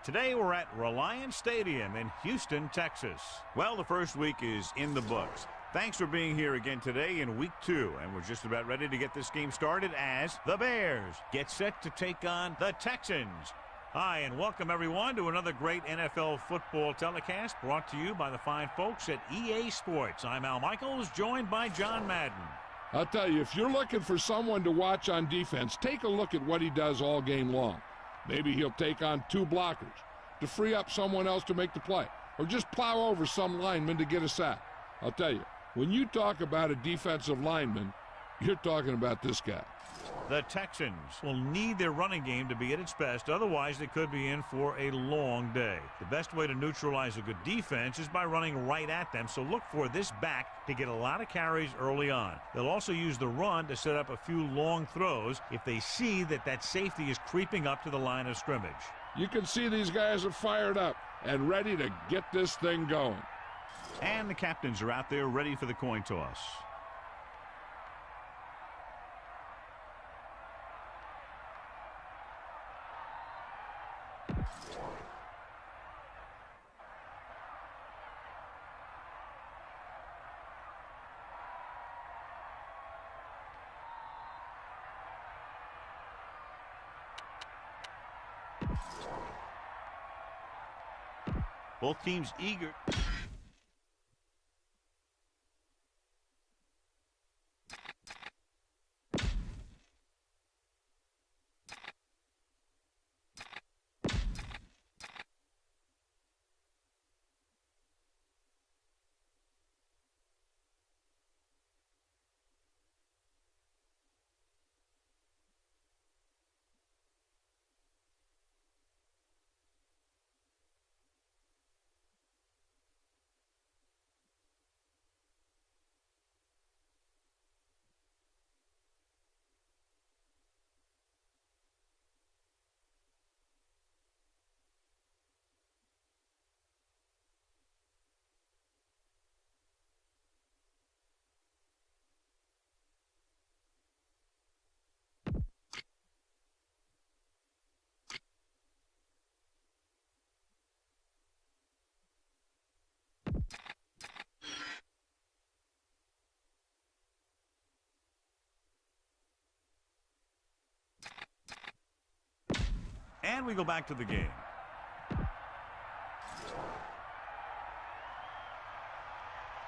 Today we're at Reliance Stadium in Houston, Texas. Well, the first week is in the books. Thanks for being here again today in week 2, and we're just about ready to get this game started as the Bears get set to take on the Texans. Hi, and welcome everyone to another great NFL football telecast brought to you by the fine folks at EA Sports. I'm Al Michaels, joined by John Madden. I'll tell you, if you're looking for someone to watch on defense, take a look at what he does all game long. Maybe he'll take on 2 blockers to free up someone else to make the play, or just plow over some lineman to get a sack. I'll tell you, when you talk about a defensive lineman, you're talking about this guy. The Texans will need their running game to be at its best, otherwise they could be in for a long day. The best way to neutralize a good defense is by running right at them, so look for this back to get a lot of carries early on. They'll also use the run to set up a few long throws if they see that safety is creeping up to the line of scrimmage. You can see these guys are fired up and ready to get this thing going. And the captains are out there ready for the coin toss. Both teams eager. And we go back to the game.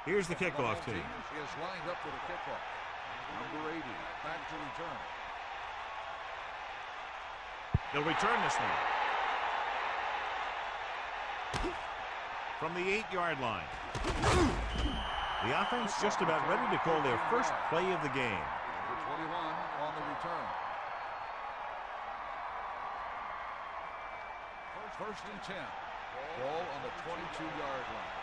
Here's the kickoff team. Is lined up for the kickoff. Number 80, back to return. They'll return this one. From the 8-yard line. The offense just about ready to call their first play of the game. Number 21 on the return. First and 10. Ball on the 22-yard line.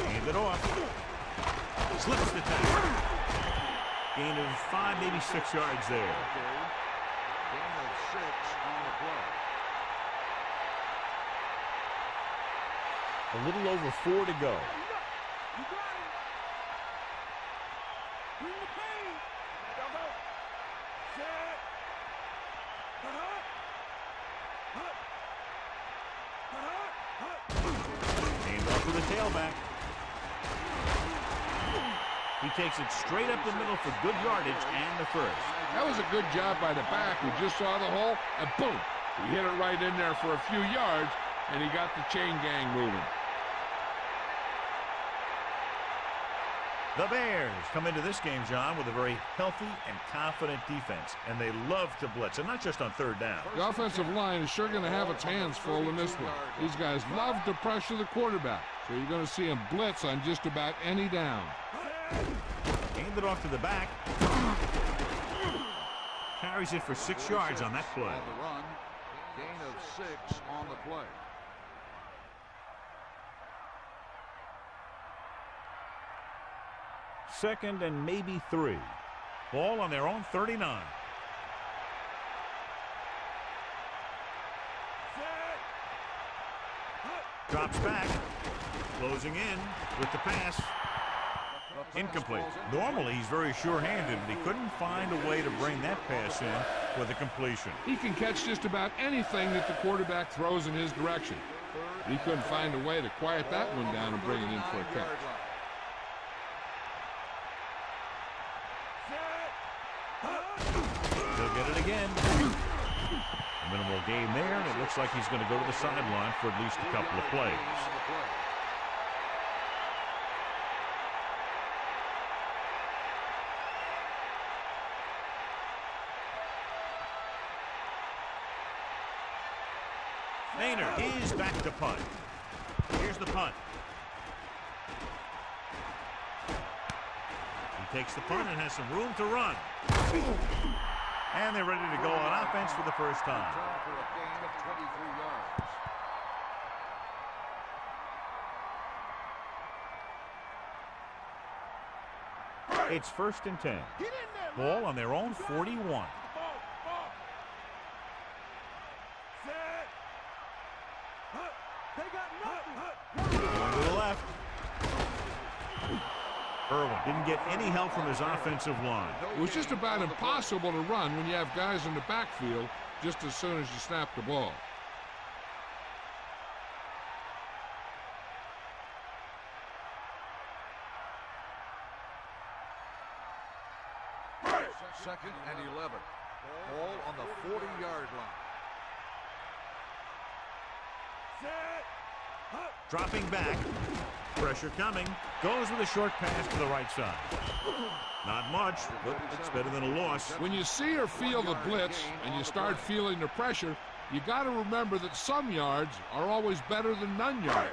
Hand it off. Slips the tackle. Gain of 5, maybe 6 yards there. Gain of 6 on the play. A little over 4 to go. Hand off to the tailback. He takes it straight up the middle for good yardage and the first. That was a good job by the back who just saw the hole, and boom, he hit it right in there for a few yards, and he got the chain gang moving. The Bears come into this game, John, with a very healthy and confident defense, and they love to blitz, and not just on third down. The offensive line is sure going to have its hands full in this one. These guys love to pressure the quarterback, so you're going to see him blitz on just about any down. Hand it off to the back. Carries it for 6 yards on that play. On the run, gain of 6 on the play. Second and maybe 3. Ball on their own 39. Drops back. Closing in with the pass. Incomplete. Normally he's very sure-handed, but he couldn't find a way to bring that pass in for the completion. He can catch just about anything that the quarterback throws in his direction. He couldn't find a way to quiet that one down and bring it in for a catch. He'll get it again. A minimal gain there, and it looks like he's going to go to the sideline for at least a couple of plays. Maynard is back to punt. Here's the punt. He takes the punt and has some room to run. And they're ready to go on offense for the first time. For a gain of 23 yards. It's 1st and 10. Ball on their own 41. Going to the left. Irwin didn't get any help from his offensive line. It was just about impossible to run when you have guys in the backfield just as soon as you snap the ball. Second and 11. Ball on the 40-yard line. Dropping back. Pressure coming. Goes with a short pass to the right side. Not much, but it's better than a loss. When you see or feel the blitz and you start feeling the pressure, you got to remember that some yards are always better than none yards.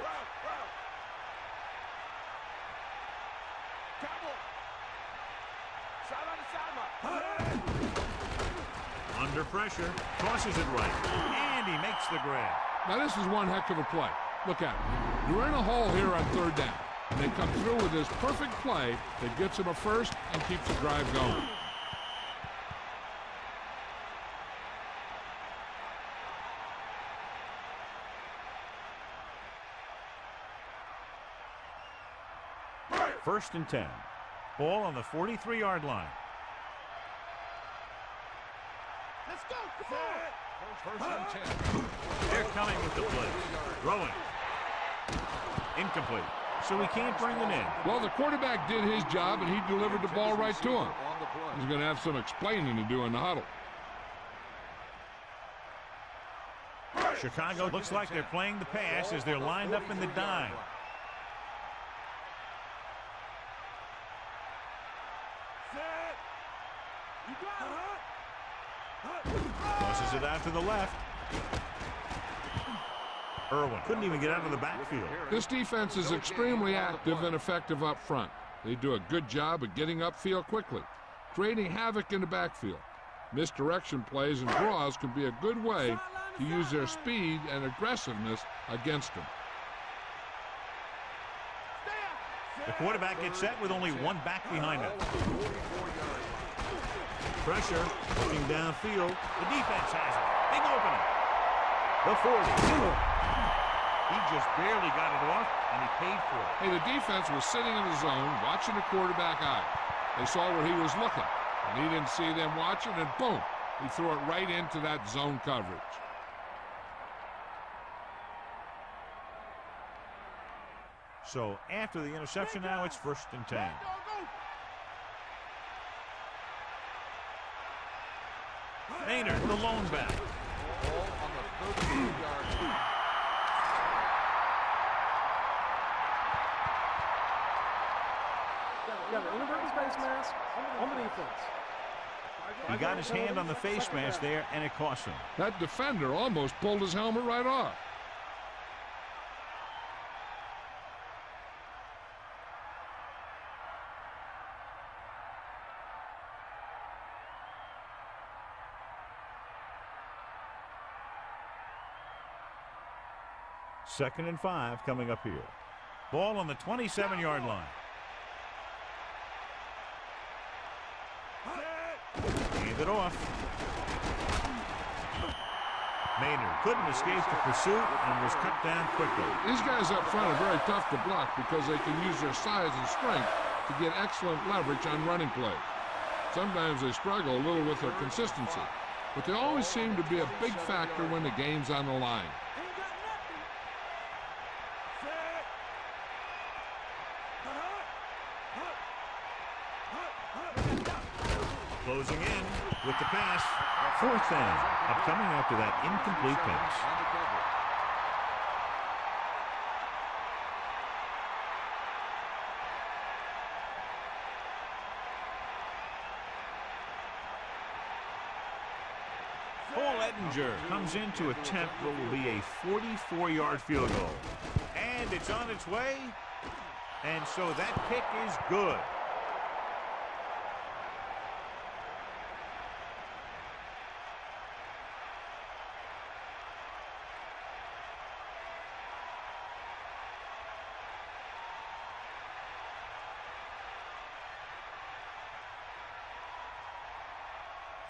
Under pressure. Tosses it right. And he makes the grab. Now this is one heck of a play. Look at it. You're in a hole here on third down. And they come through with this perfect play that gets them a first and keeps the drive going. First and 10. Ball on the 43-yard line. Let's go! First and 10. They're coming with the blitz. Throwing. Incomplete. So he can't bring it in. Well, the quarterback did his job, and he delivered the ball right to him. He's going to have some explaining to do in the huddle. Chicago looks like they're playing the pass as they're lined up in the dime. Tosses it out to the left. Irwin couldn't even get out of the backfield. This defense is extremely active and effective up front. They do a good job of getting upfield quickly, creating havoc in the backfield. Misdirection plays and draws can be a good way to use their speed and aggressiveness against them. The quarterback gets set with only one back behind him. Pressure, looking downfield. The defense has it. Big opening. The 40. He just barely got it off, and he paid for it. Hey, the defense was sitting in the zone, watching the quarterback eye. They saw where he was looking, and he didn't see them watching, and boom, he threw it right into that zone coverage. So after the interception now, it's 1st and 10. Maynard, the lone back. Ball on the 32-yard line. Yeah, the inverted face mask on the defense. He got his hand on the face mask there, and it cost him. That defender almost pulled his helmet right off. Second and 5 coming up here. Ball on the 27-yard line. Hand it off. Maynard couldn't escape the pursuit and was cut down quickly. These guys up front are very tough to block because they can use their size and strength to get excellent leverage on running plays. Sometimes they struggle a little with their consistency, but they always seem to be a big factor when the game's on the line. Closing in with the pass. Fourth down. Upcoming after that incomplete pass. Paul Ettinger comes in to attempt what will be a 44-yard field goal. And it's on its way. And so that kick is good.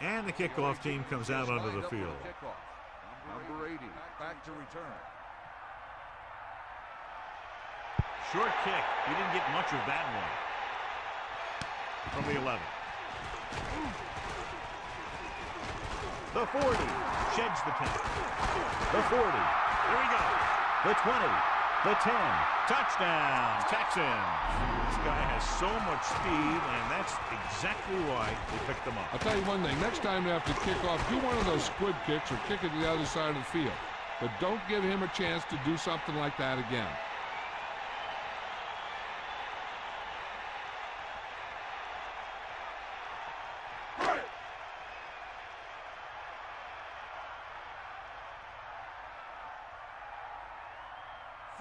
And the kickoff team comes out onto the field. Number 80, back to return. Short kick. He didn't get much of that one. From the 11. The 40. Sheds the 10. The 40. Here we go. The 20. The 10. Touchdown, Texans. This guy has so much speed, and that's exactly why they picked him up. I'll tell you one thing. Next time you have to kick off, do one of those squib kicks or kick it to the other side of the field. But don't give him a chance to do something like that again.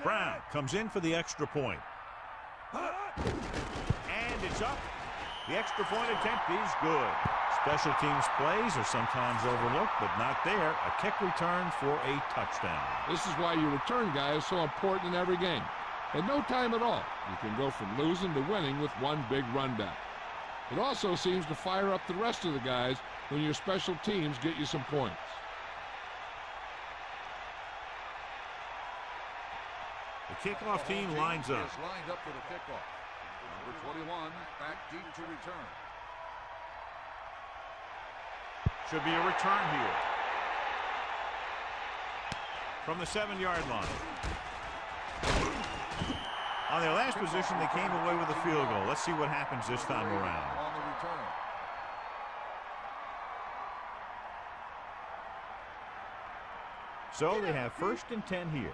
Brown comes in for the extra point. And it's up. The extra point attempt is good. Special teams plays are sometimes overlooked, but not there. A kick return for a touchdown. This is why your return guy is so important in every game. At no time at all, you can go from losing to winning with one big run back. It also seems to fire up the rest of the guys when your special teams get you some points. The kickoff team lines up. Is lined up for the kickoff. Number 21, back deep to return. Should be a return here. From the 7-yard line. On their last position, they came away with a field goal. Let's see what happens this time around. On the return. So they have 1st and 10 here.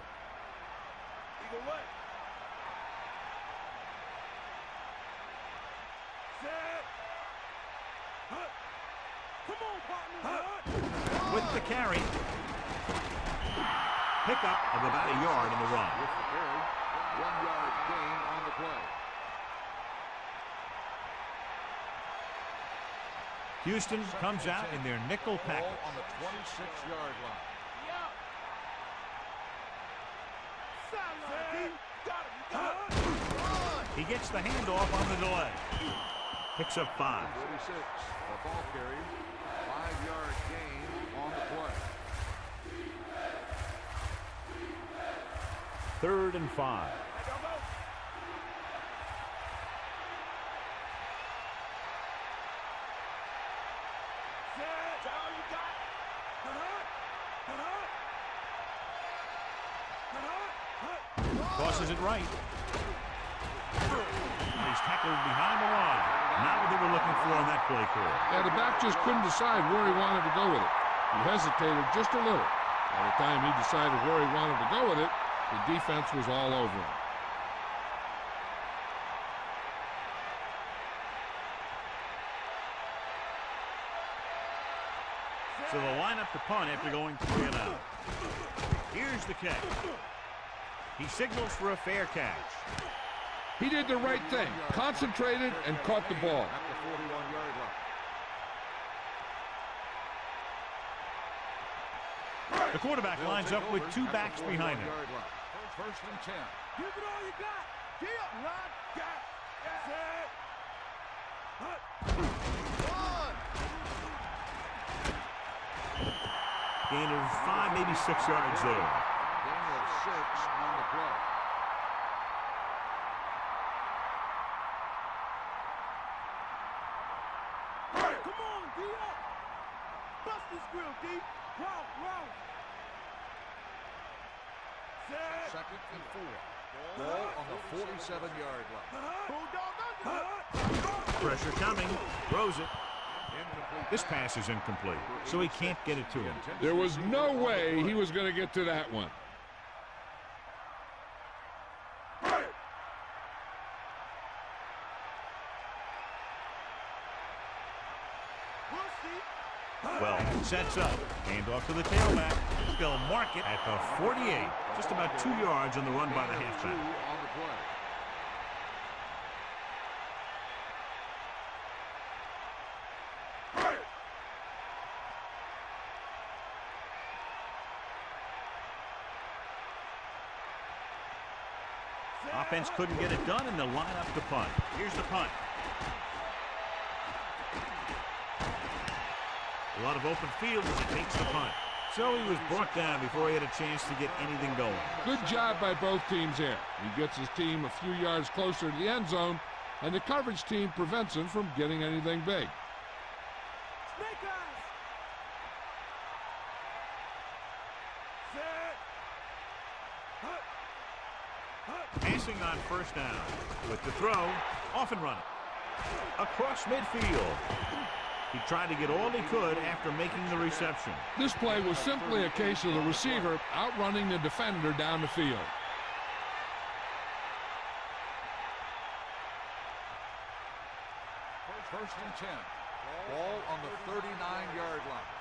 With the carry. Pickup of about a yard in the run. With the carry, 1-yard gain on the play. Houston comes out in their nickel Ball package. on the 26-yard line. He gets the handoff on the delay. Picks up 5. 46, the ball carrier, 5-yard gain on the play. 3rd and 5. Tosses it right. He's tackled behind the line. Not what they were looking for on that play call. Yeah, the back just couldn't decide where he wanted to go with it. He hesitated just a little. By the time he decided where he wanted to go with it, the defense was all over him. So they'll line up the punt after going 3 and out. Here's the kick. He signals for a fair catch. He did the right thing, concentrated and caught the ball. At the 41-yard line. The quarterback lines up with 2 backs behind him. First and 10. Give it all you got. Get up, Rod. Got set. One. Gain of 5, maybe 6 yards there. Gain of 6 on the play. Come on, D up. Bust this grill, D. Round. Set. Second and 4. Ball on the 47-yard line. Bulldog under. Pressure coming. Throws it. Incomplete. This pass is incomplete, so he can't get it to him. There was no way he was going to get to that one. Well, sets up. Hand off to the tailback. They'll mark it at the 48. Just about 2 yards on the run by the halfback. On the play. Offense couldn't get it done, and they'll line up the punt. Here's the punt. A lot of open field as he takes the punt. So he was brought down before he had a chance to get anything going. Good job by both teams there. He gets his team a few yards closer to the end zone, and the coverage team prevents him from getting anything big. Snake eyes. Set. Passing on first down. With the throw, off and running. Across midfield. He tried to get all he could after making the reception. This play was simply a case of the receiver outrunning the defender down the field. First and 10. Ball on the 39-yard line.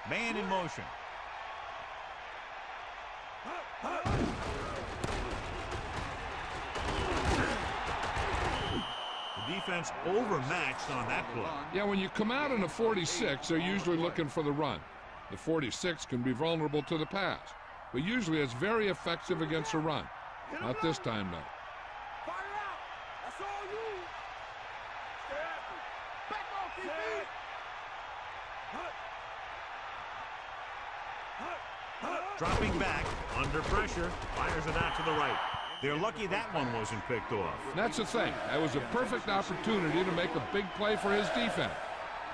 Man in motion. The defense overmatched on that play. Yeah, when you come out in a 46, they're usually looking for the run. The 46 can be vulnerable to the pass, but usually it's very effective against a run. Not this time, though. Fire out. That's all you. Step. Back off, DB. Dropping back, under pressure, fires it out to the right. They're lucky that one wasn't picked off. That's the thing. That was a perfect opportunity to make a big play for his defense.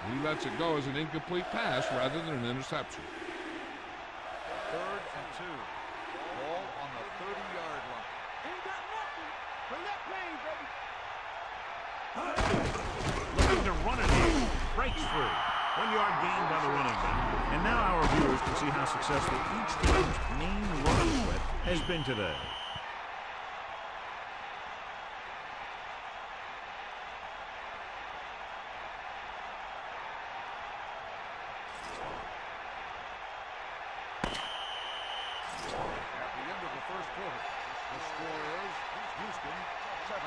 He lets it go as an incomplete pass rather than an interception. Third and 2. Ball on the 30-yard line. Ain't got nothing. Bring that pain, baby. Looking to run it in. Breaks free. 1 yard gain by the running back. And now our viewers can see how successful each team's main running threat has been today. At the end of the first quarter, the score is Houston 7,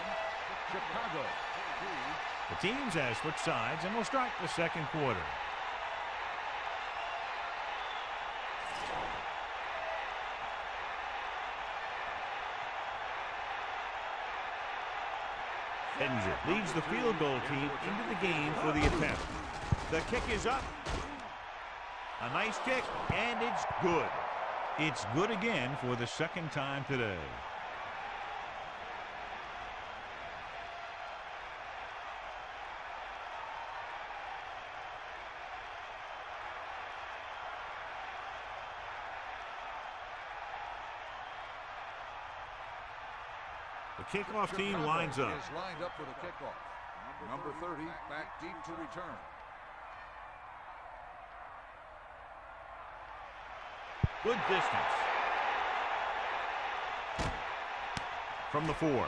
Chicago 3. The teams have switched sides, and we'll start the second quarter. Ettinger leads the field goal team into the game for the attempt. The kick is up. A nice kick, and it's good. It's good again for the second time today. The kickoff team lines up. Is lined up for the kickoff. Number 30 back deep to return. Good distance. From the 4.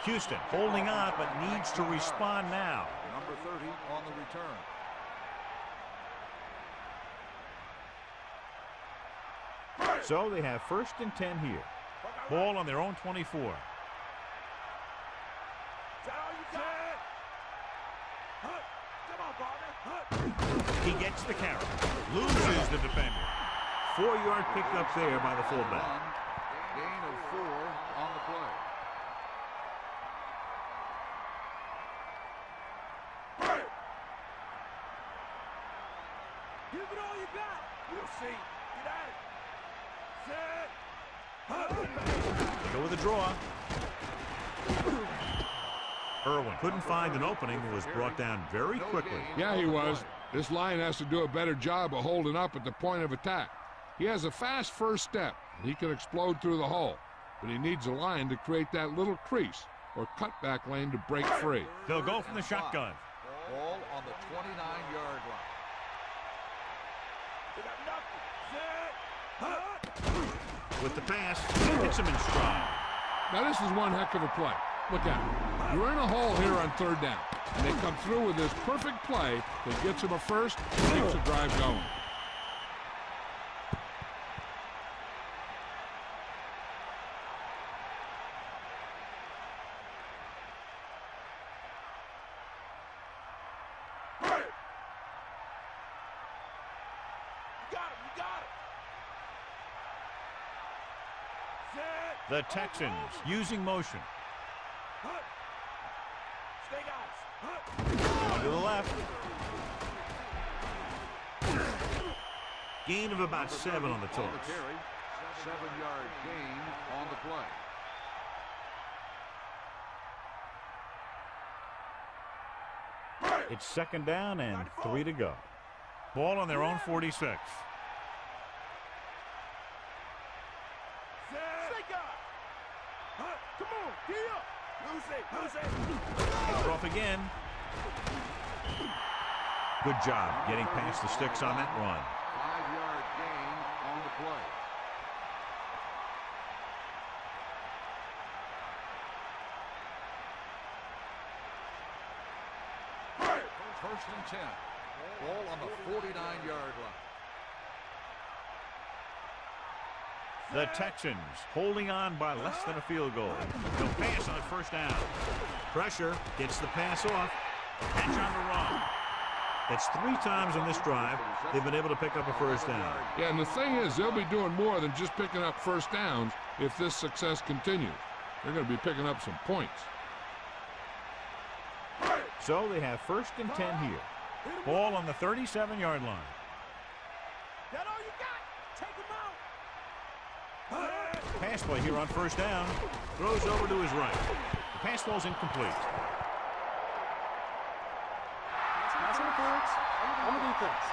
Houston holding on but needs to respond now. Number 30 on the return. So they have 1st and 10 here. Ball on their own 24. He gets the carry. Loses the defender. 4-yard pickup there by the fullback. Gain of 4 on the play. Give it all you got. We'll see. Get at it. Set. They go with a draw. Irwin couldn't find an opening and was brought down very quickly. Yeah, he was. This line has to do a better job of holding up at the point of attack. He has a fast first step. He can explode through the hole, but he needs a line to create that little crease or cutback lane to break free. They'll go from the shotgun. Ball on the 29-yard line. With the pass, hits him in stride. Now this is one heck of a play. Look at it. You're in a hole here on 3rd down, and they come through with this perfect play that gets him a first and keeps the drive going. The Texans using motion. Going to the left. Gain of about 7 on the toss. 7-yard gain on the play. It's 2nd down and 3 to go. Ball on their own 46. It's off again. Good job getting past the sticks on that run. 5-yard gain on the play. 1st and 10. Ball on the 49-yard line. The Texans holding on by less than a field goal. They'll pass on 1st down. Pressure gets the pass off. Catch on the run. That's 3 times on this drive they've been able to pick up a 1st down. Yeah, and the thing is, they'll be doing more than just picking up 1st downs if this success continues. They're going to be picking up some points. So they have 1st and 10 here. Ball on the 37-yard line. That all you got? Take him out. Pass play here on 1st down. Throws over to his right. The pass ball's incomplete. Pass interference on the defense.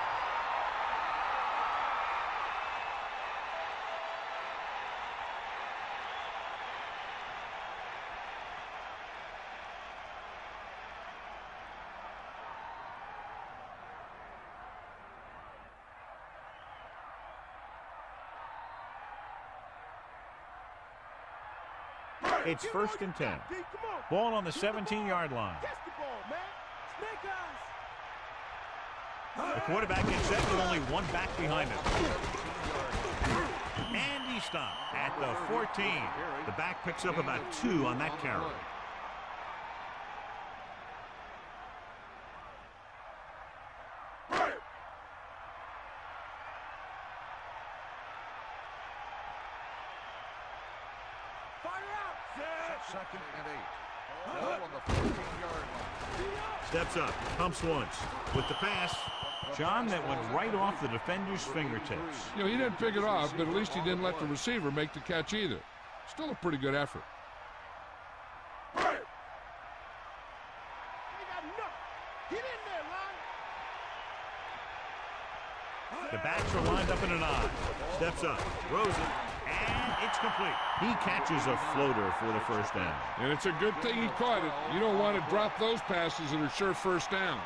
It's 1st and 10. Ball on the 17-yard line. Catch the ball, man. Snake eyes. The quarterback gets set with only 1 back behind him. And he stopped at the 14. The back picks up about 2 on that carry. Second and 8. Ball on the 14-yard line. Steps up, pumps once. With the pass, John, that went right off the defender's fingertips. You know, he didn't pick it off, but at least he didn't let the receiver make the catch either. Still a pretty good effort. The backs are lined up in an I. Steps up, throws it, and it's complete. He catches a floater for the first down. And it's a good thing he caught it. You don't want to drop those passes that are sure first downs.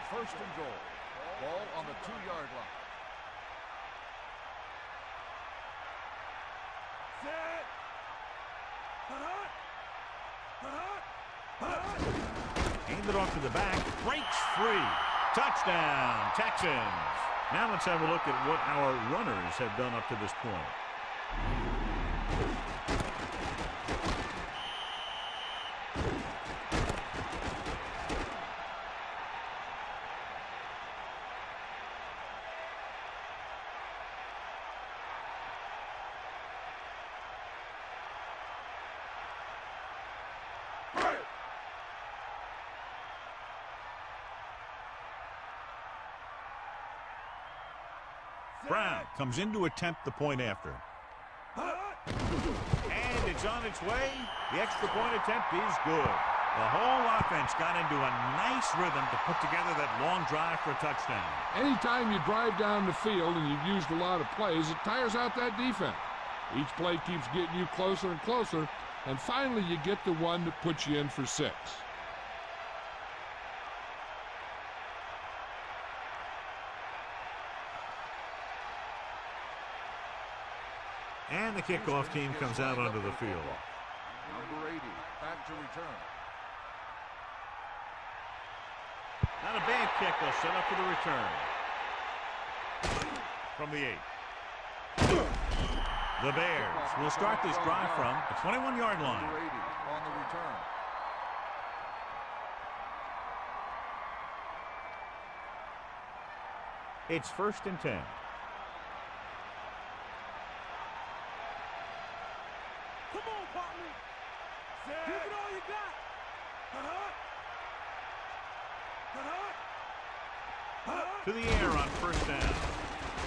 First and goal. Ball on the 2-yard line. Hand it off to the back. Breaks free. Touchdown, Texans. Now let's have a look at what our runners have done up to this point. Brown comes in to attempt the point after. And it's on its way. The extra point attempt is good. The whole offense got into a nice rhythm to put together that long drive for a touchdown. Anytime you drive down the field and you've used a lot of plays, it tires out that defense. Each play keeps getting you closer and closer, and finally you get the one that puts you in for 6. And the kickoff team comes out onto the field. Number 80, back to return. Not a bad kick. They'll set up for the return. From the 8. The Bears will start this drive from the 21-yard line. Number 80 on the return. It's 1st and 10. Come on, partner. Give it all you got. To the air on 1st down.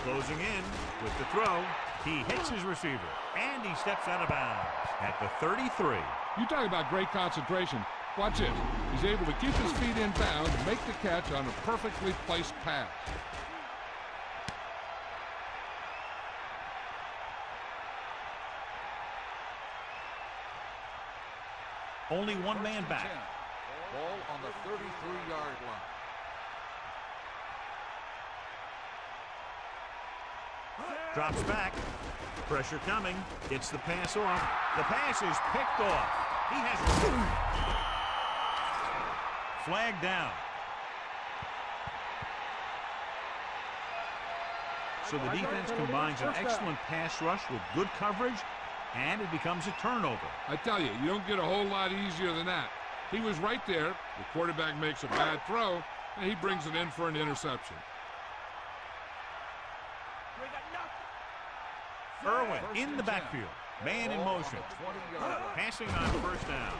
Closing in with the throw. He hits his receiver, and he steps out of bounds at the 33. You talk about great concentration. Watch this. He's able to keep his feet in bounds and make the catch on a perfectly placed pass. Only one man back. Ball on the 33-yard line. Drops back. Pressure coming. Gets the pass off. The pass is picked off. He has flag down. So the defense combines an excellent pass rush with good coverage, and it becomes a turnover. I tell you, you don't get a whole lot easier than that. He was right there. The quarterback makes a bad throw, and he brings it in for an interception. Irwin in the backfield. Man in motion. Passing on 1st down.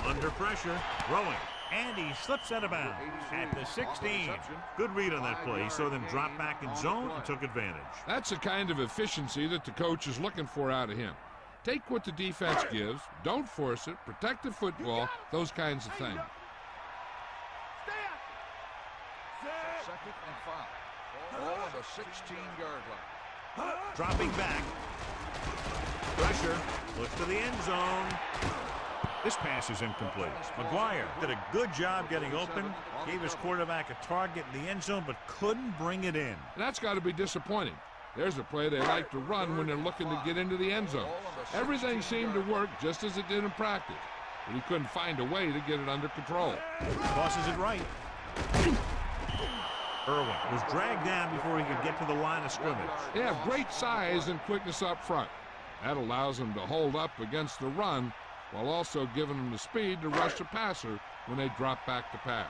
Under pressure. Throwing. And he slips out of bounds at the 16. Good read on that play. He saw them drop back in zone and took advantage. That's the kind of efficiency that the coach is looking for out of him. Take what the defense gives, don't force it, protect the football, those kinds of things. 2nd and 5. Ball on the 16-yard line. Dropping back. Pressure. Looks to the end zone. This pass is incomplete. McGuire did a good job getting open. Gave his quarterback a target in the end zone, but couldn't bring it in. That's got to be disappointing. There's a play they like to run when they're looking to get into the end zone. Everything seemed to work just as it did in practice, but he couldn't find a way to get it under control. Tosses it right. Irwin was dragged down before he could get to the line of scrimmage. They have great size and quickness up front. That allows them to hold up against the run while also giving them the speed to rush the passer when they drop back to pass.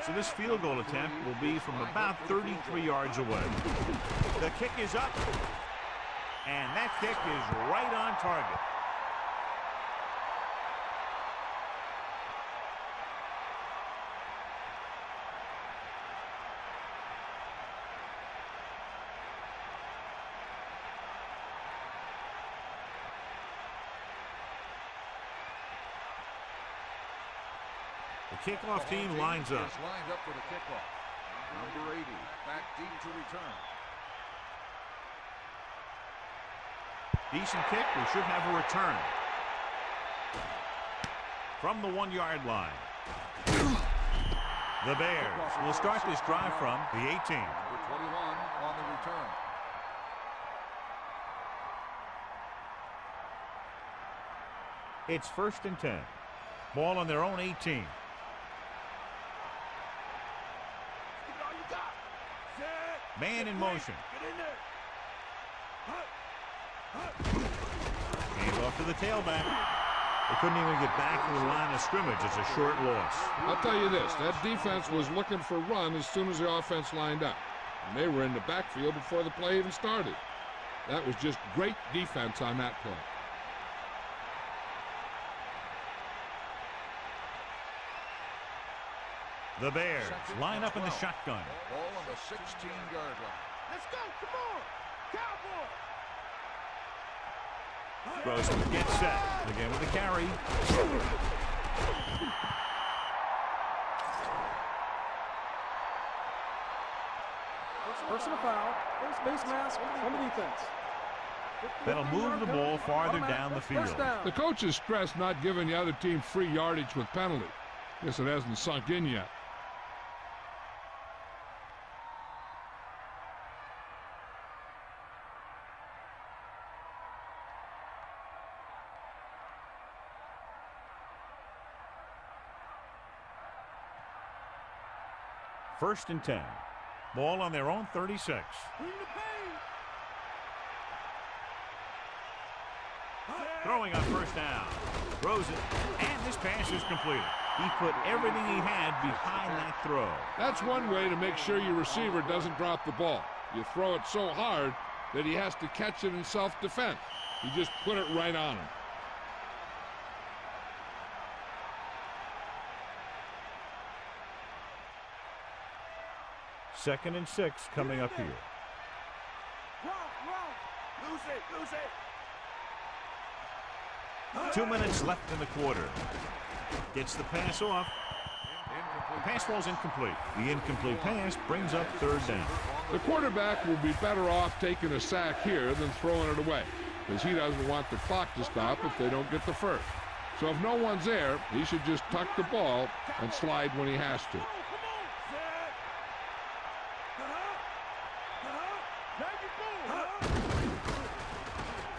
So this field goal attempt will be from about 33 yards away. The kick is up, and that kick is right on target. The kickoff team lines up. Lined up for the kickoff. Number 80, back deep to return. Decent kick. We should have a return. From the 1-yard line. The Bears will start this drive from the 18. Number 21 on the return. It's 1st and 10. Ball on their own 18. Give it all you got. Set. Man in motion. Get in there. Hands off to the tailback. They couldn't even get back to the line of scrimmage. It's a short loss. I'll tell you this, that defense was looking for run as soon as the offense lined up. And they were in the backfield before the play even started. That was just great defense on that play. The Bears line up in the shotgun. Ball on the 16-yard line. Let's go. Come on. Cowboy. Grossman gets set. Again with the carry. Personal foul. Face mask on the defense. That'll move the ball farther down the field. First down. The coaches stress not giving the other team free yardage with penalty. Guess it hasn't sunk in yet. First and 10. Ball on their own 36. Bring the pain. Throwing on first down. Throws it, and this pass is completed. He put everything he had behind that throw. That's one way to make sure your receiver doesn't drop the ball. You throw it so hard that he has to catch it in self-defense. You just put it right on him. Second and 6 coming up here. Run. Lose it. 2 minutes left in the quarter. Gets the pass off. The pass falls incomplete. The incomplete pass brings up third down. The quarterback will be better off taking a sack here than throwing it away, because he doesn't want the clock to stop if they don't get the first. So if no one's there, he should just tuck the ball and slide when he has to.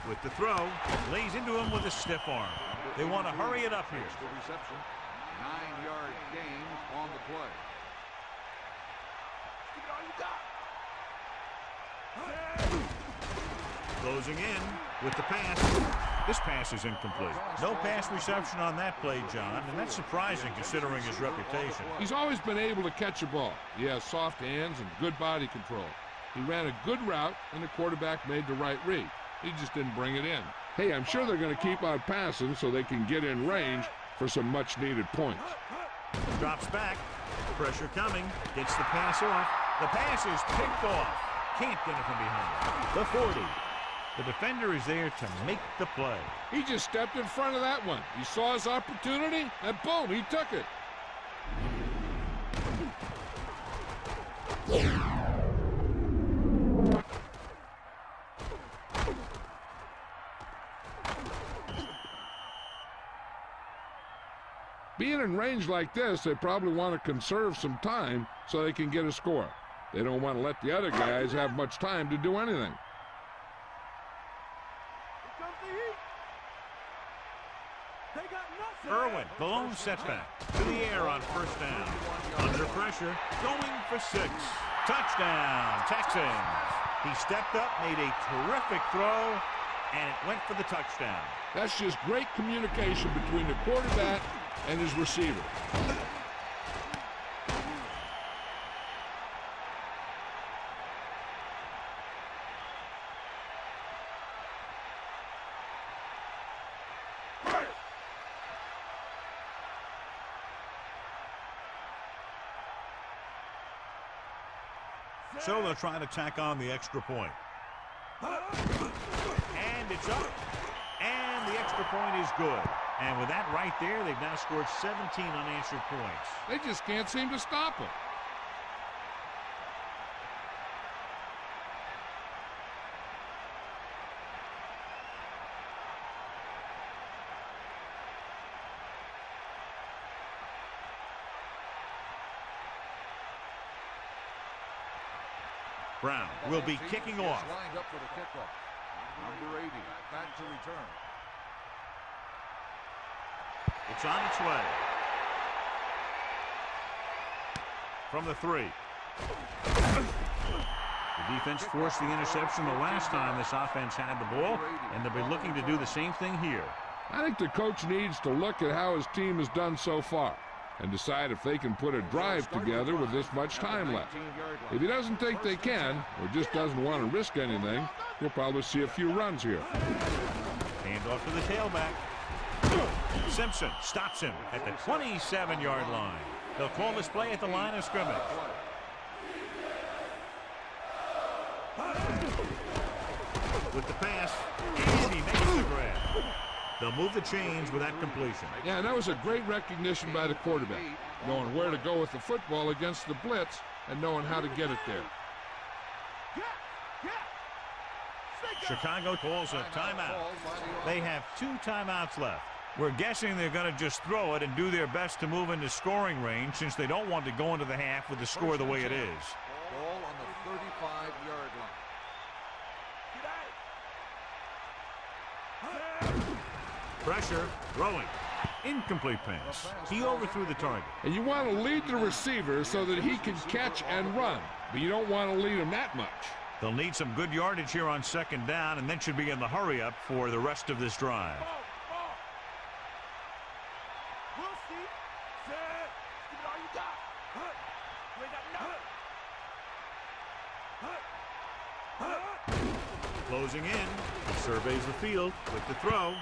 With the throw, lays into him with a stiff arm. They want to hurry it up here. The reception. 9-yard gain on the play. Give it all you got. Closing in with the pass. This pass is incomplete. No pass reception on that play, John, and that's surprising considering his reputation. He's always been able to catch a ball. He has soft hands and good body control. He ran a good route, and the quarterback made the right read. He just didn't bring it in. Hey, I'm sure they're going to keep on passing so they can get in range for some much-needed points. Drops back. Pressure coming. Gets the pass off. The pass is picked off. Can't get it from behind. The 40. The defender is there to make the play. He just stepped in front of that one. He saw his opportunity, and boom, he took it. Being in range like this, they probably want to conserve some time so they can get a score. They don't want to let the other guys have much time to do anything. Here comes the heat. They got nothing. Irwin, the lone setback. To the air on first down. Under pressure, going for 6. Touchdown, Texans. He stepped up, made a terrific throw, and it went for the touchdown. That's just great communication between the quarterback and his receiver. So they'll try to tack on the extra point. And it's up. And the extra point is good. And with that right there, they've now scored 17 unanswered points. They just can't seem to stop him. Brown will be kicking off. Lined up for the kickoff. Number 80 back to return. It's on its way. From the 3. The defense forced the interception the last time this offense had the ball, and they'll be looking to do the same thing here. I think the coach needs to look at how his team has done so far and decide if they can put a drive together with this much time left. If he doesn't think they can, or just doesn't want to risk anything, we'll probably see a few runs here. Hand off to the tailback. Simpson stops him at the 27-yard line. They'll call this play at the line of scrimmage. With the pass, and he makes the grab. They'll move the chains with that completion. Yeah, and that was a great recognition by the quarterback, knowing where to go with the football against the blitz and knowing how to get it there. Chicago calls a timeout. They have 2 timeouts left. We're guessing they're going to just throw it and do their best to move into scoring range since they don't want to go into the half with the score the way it is. Ball on the 35-yard line. Pressure, throwing. Incomplete pass. He overthrew the target. And you want to lead the receiver so that he can catch and run, but you don't want to lead him that much. They'll need some good yardage here on 2nd down and then should be in the hurry up for the rest of this drive. Closing in, he surveys the field with the throw.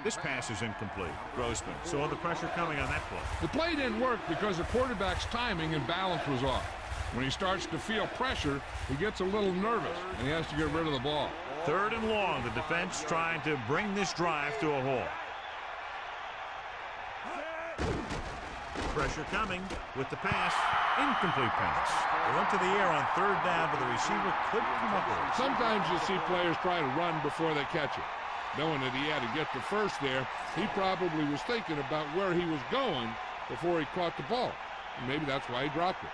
This pass is incomplete. Grossman saw the pressure coming on that play. The play didn't work because the quarterback's timing and balance was off. When he starts to feel pressure, he gets a little nervous, and he has to get rid of the ball. 3rd and long, the defense trying to bring this drive to a halt. Pressure coming with the pass. Incomplete pass. They went to the air on 3rd down, but the receiver couldn't come up with it. Sometimes you see players try to run before they catch it. Knowing that he had to get to first there, he probably was thinking about where he was going before he caught the ball. And maybe that's why he dropped it.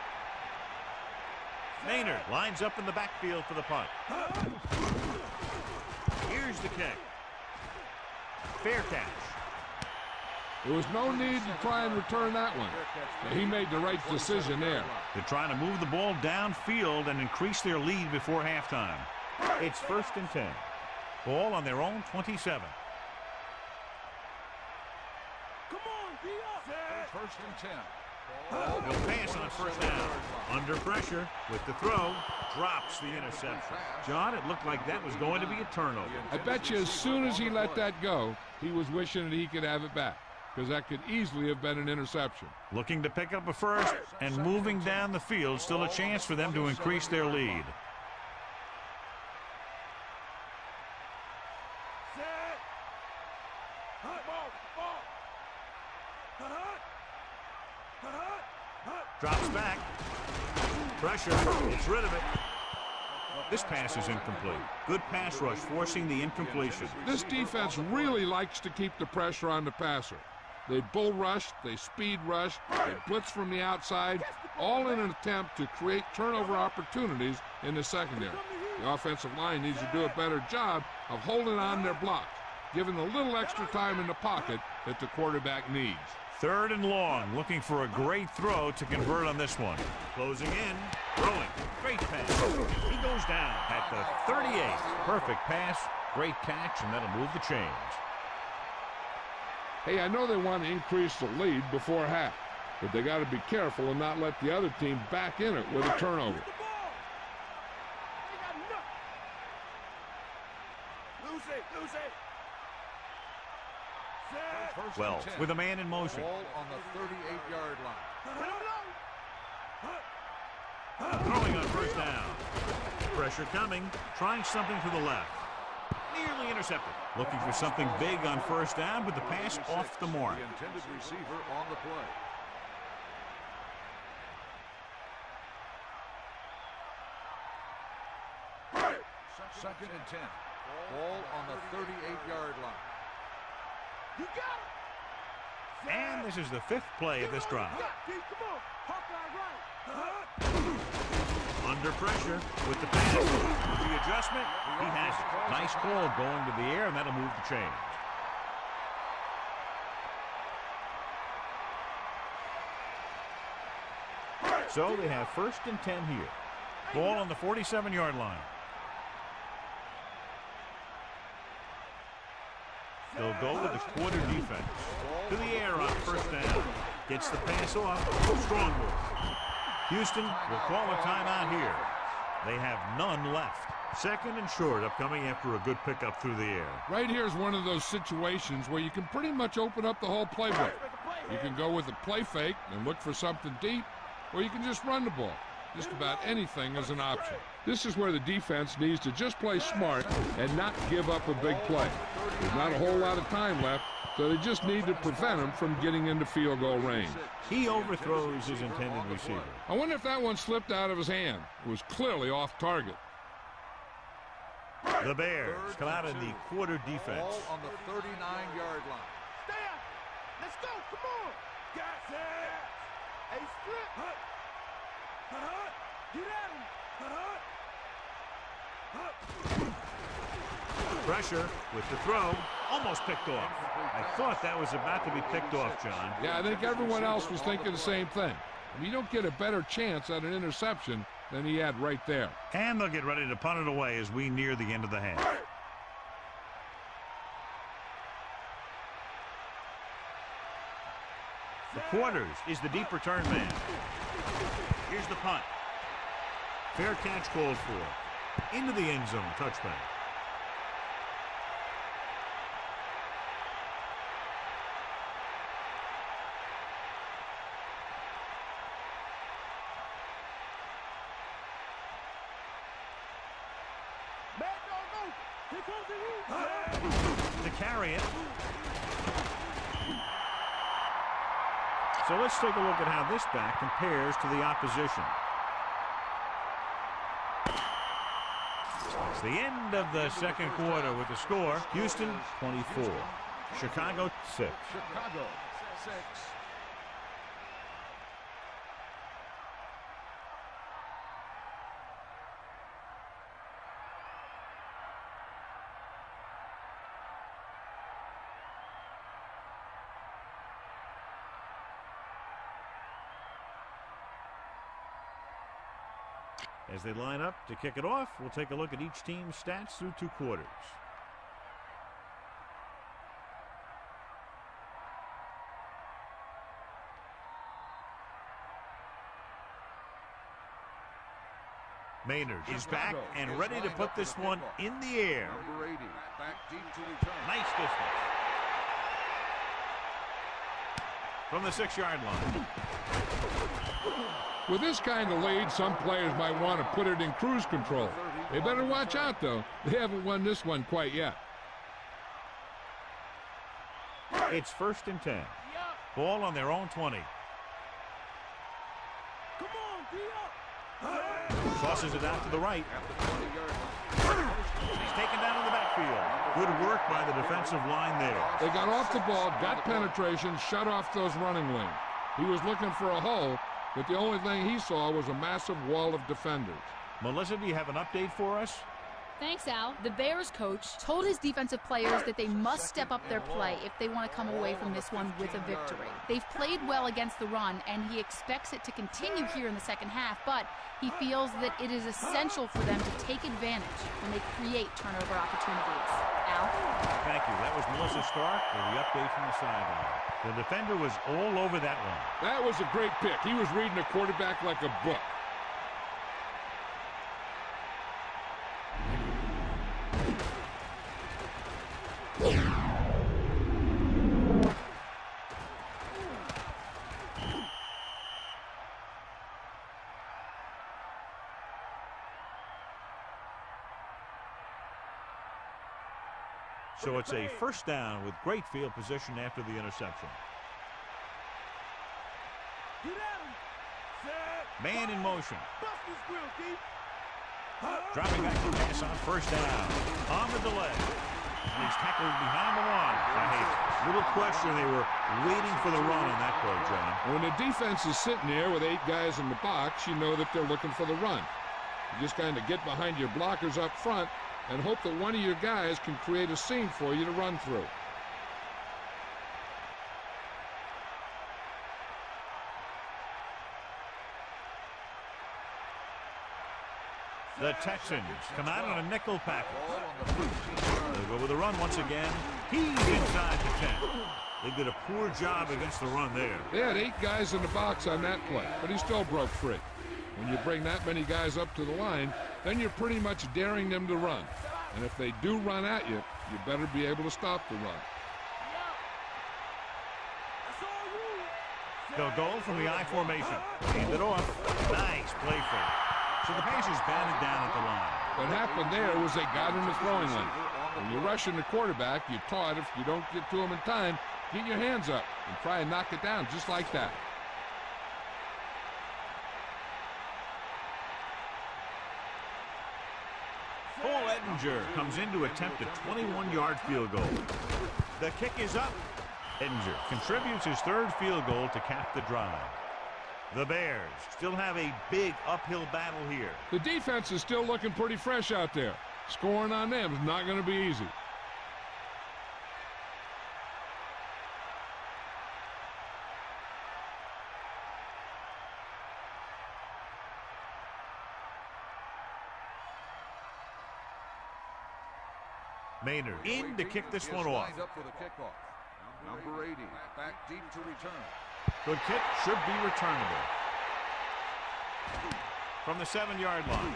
Maynard lines up in the backfield for the punt. Here's the kick. Fair catch. There was no need to try and return that one. Now, he made the right decision there. They're trying to move the ball downfield and increase their lead before halftime. It's 1st and 10. Ball on their own 27. Come on, be up. 1st and 10. He'll pass on 1st down. Under pressure with the throw. Drops the interception. John, it looked like that was going to be a turnover. I bet you as soon as he let that go, he was wishing that he could have it back, because that could easily have been an interception. Looking to pick up a first and moving down the field. Still a chance for them to increase their lead. Drops back. Pressure. Gets rid of it. This pass is incomplete. Good pass rush forcing the incompletion. This defense really likes to keep the pressure on the passer. They bull rush, they speed rush, they blitz from the outside, all in an attempt to create turnover opportunities in the secondary. The offensive line needs to do a better job of holding on their blocks, giving a little extra time in the pocket that the quarterback needs. 3rd and long, looking for a great throw to convert on this one. Closing in, throwing, great pass. He goes down at the 38. Perfect pass, great catch, and that'll move the chains. Hey, I know they want to increase the lead before half, but they got to be careful and not let the other team back in it with a turnover. Well, with a man in motion. Ball on the 38-yard line. Throwing on 1st down. Pressure coming, trying something to the left. Nearly intercepted. Looking for something big on first down, but the pass off the mark. The intended receiver on the play. Second and 10. Ball on the 38-yard line. You got it. And this is the 5th play of this drive. Come on. Hawkeye right. Under pressure with the pass. With the adjustment, he has it. Nice call going to the air, and that'll move the chains. So they have 1st and 10 here. Ball on the 47-yard line. They'll go with the quarter defense. To the air on first down. Gets the pass off. Strong move. Houston will call a timeout here. They have none left. 2nd and short upcoming after a good pickup through the air. Right here is one of those situations where you can pretty much open up the whole playbook. You can go with a play fake and look for something deep, or you can just run the ball. Just about anything is an option. This is where the defense needs to just play smart and not give up a big play. There's not a whole lot of time left, so they just need to prevent him from getting into field goal range. He overthrows his intended receiver. I wonder if that one slipped out of his hand. It was clearly off target. The Bears come out in the quarter defense. Ball on the 39-yard line. Stay up. Let's go. Come on. Got it. Hey, strip. Get at him. Pressure with the throw. Almost picked off. I thought that was about to be picked off, John. Yeah, I think everyone else was thinking the same thing. You don't get a better chance at an interception than he had right there. And they'll get ready to punt it away as we near the end of the half. The quarters is the deep return man. Here's the punt. Fair catch called for. Into the end zone. Touchback. To carry it. So let's take a look at how this back compares to the opposition. It's the end of the 2nd quarter with the score. Houston 24. Chicago 6. Chicago 6. As they line up to kick it off, we'll take a look at each team's stats through 2 quarters. Maynard is back and ready to put this one in the air. Number 80, back deep to return. Nice distance. From the 6-yard line. With this kind of lead, some players might want to put it in cruise control. They better watch out, though. They haven't won this one quite yet. It's 1st and 10. Ball on their own 20. Come on, D up. Tosses it out to the right. At the 20-yard line. He's taken down in the backfield. Good work by the defensive line there. They got off the ball, got penetration, shut off those running lanes. He was looking for a hole, but the only thing he saw was a massive wall of defenders. Melissa, do you have an update for us? Thanks, Al. The Bears coach told his defensive players that they must step up their play if they want to come away from this one with a victory. They've played well against the run, and he expects it to continue here in the second half, but he feels that it is essential for them to take advantage when they create turnover opportunities. Al? Thank you. That was Melissa Stark with the update from the sideline. The defender was all over that one. That was a great pick. He was reading the quarterback like a book. So it's a first down with great field position after the interception. Get at him. Set. Man in motion. Bust his grill, Keith. Dropping back to pass on first down. On the delay. And he's tackled behind the line. Little question, they were waiting for the run on that play, John. When the defense is sitting there with 8 guys in the box, you know that they're looking for the run. You just kind of get behind your blockers up front and hope that one of your guys can create a seam for you to run through. The Texans come out on a nickel package. They'll go with a run once again. He's inside the 10. They did a poor job against the run there. They had 8 guys in the box on that play, but he still broke free. When you bring that many guys up to the line, then you're pretty much daring them to run. And if they do run at you, you better be able to stop the run. They'll go from the I formation. Hand it off. Nice play fake. So the pass is batted down at the line. What happened there was they got in the throwing lane. When you're rushing the quarterback, you're taught if you don't get to him in time, get your hands up and try and knock it down just like that. Paul Ettinger comes in to attempt a 21-yard field goal. The kick is up. Ettinger contributes his 3rd field goal to cap the drive. The Bears still have a big uphill battle here. The defense is still looking pretty fresh out there. Scoring on them is not going to be easy. Maynard in to kick this one off. Up for the kickoff. Number 80, back deep to return. Good kick, should be returnable. From the 7-yard line.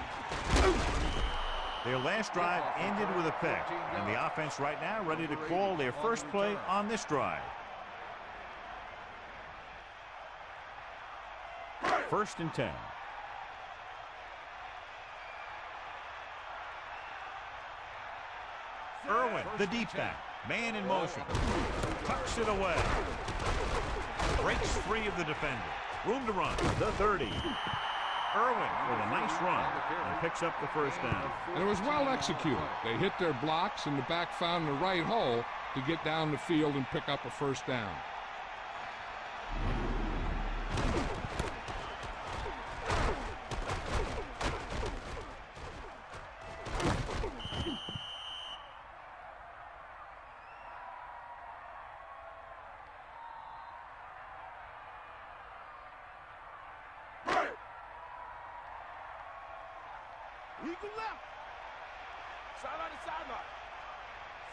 Their last drive ended with a pick, and the offense right now ready to call their first play on this drive. 1st and 10. Irwin, the deep back, man in motion, tucks it away, breaks free of the defender, room to run, the 30. Irwin with a nice run and picks up the first down. And it was well executed. They hit their blocks and the back found the right hole to get down the field and pick up a first down.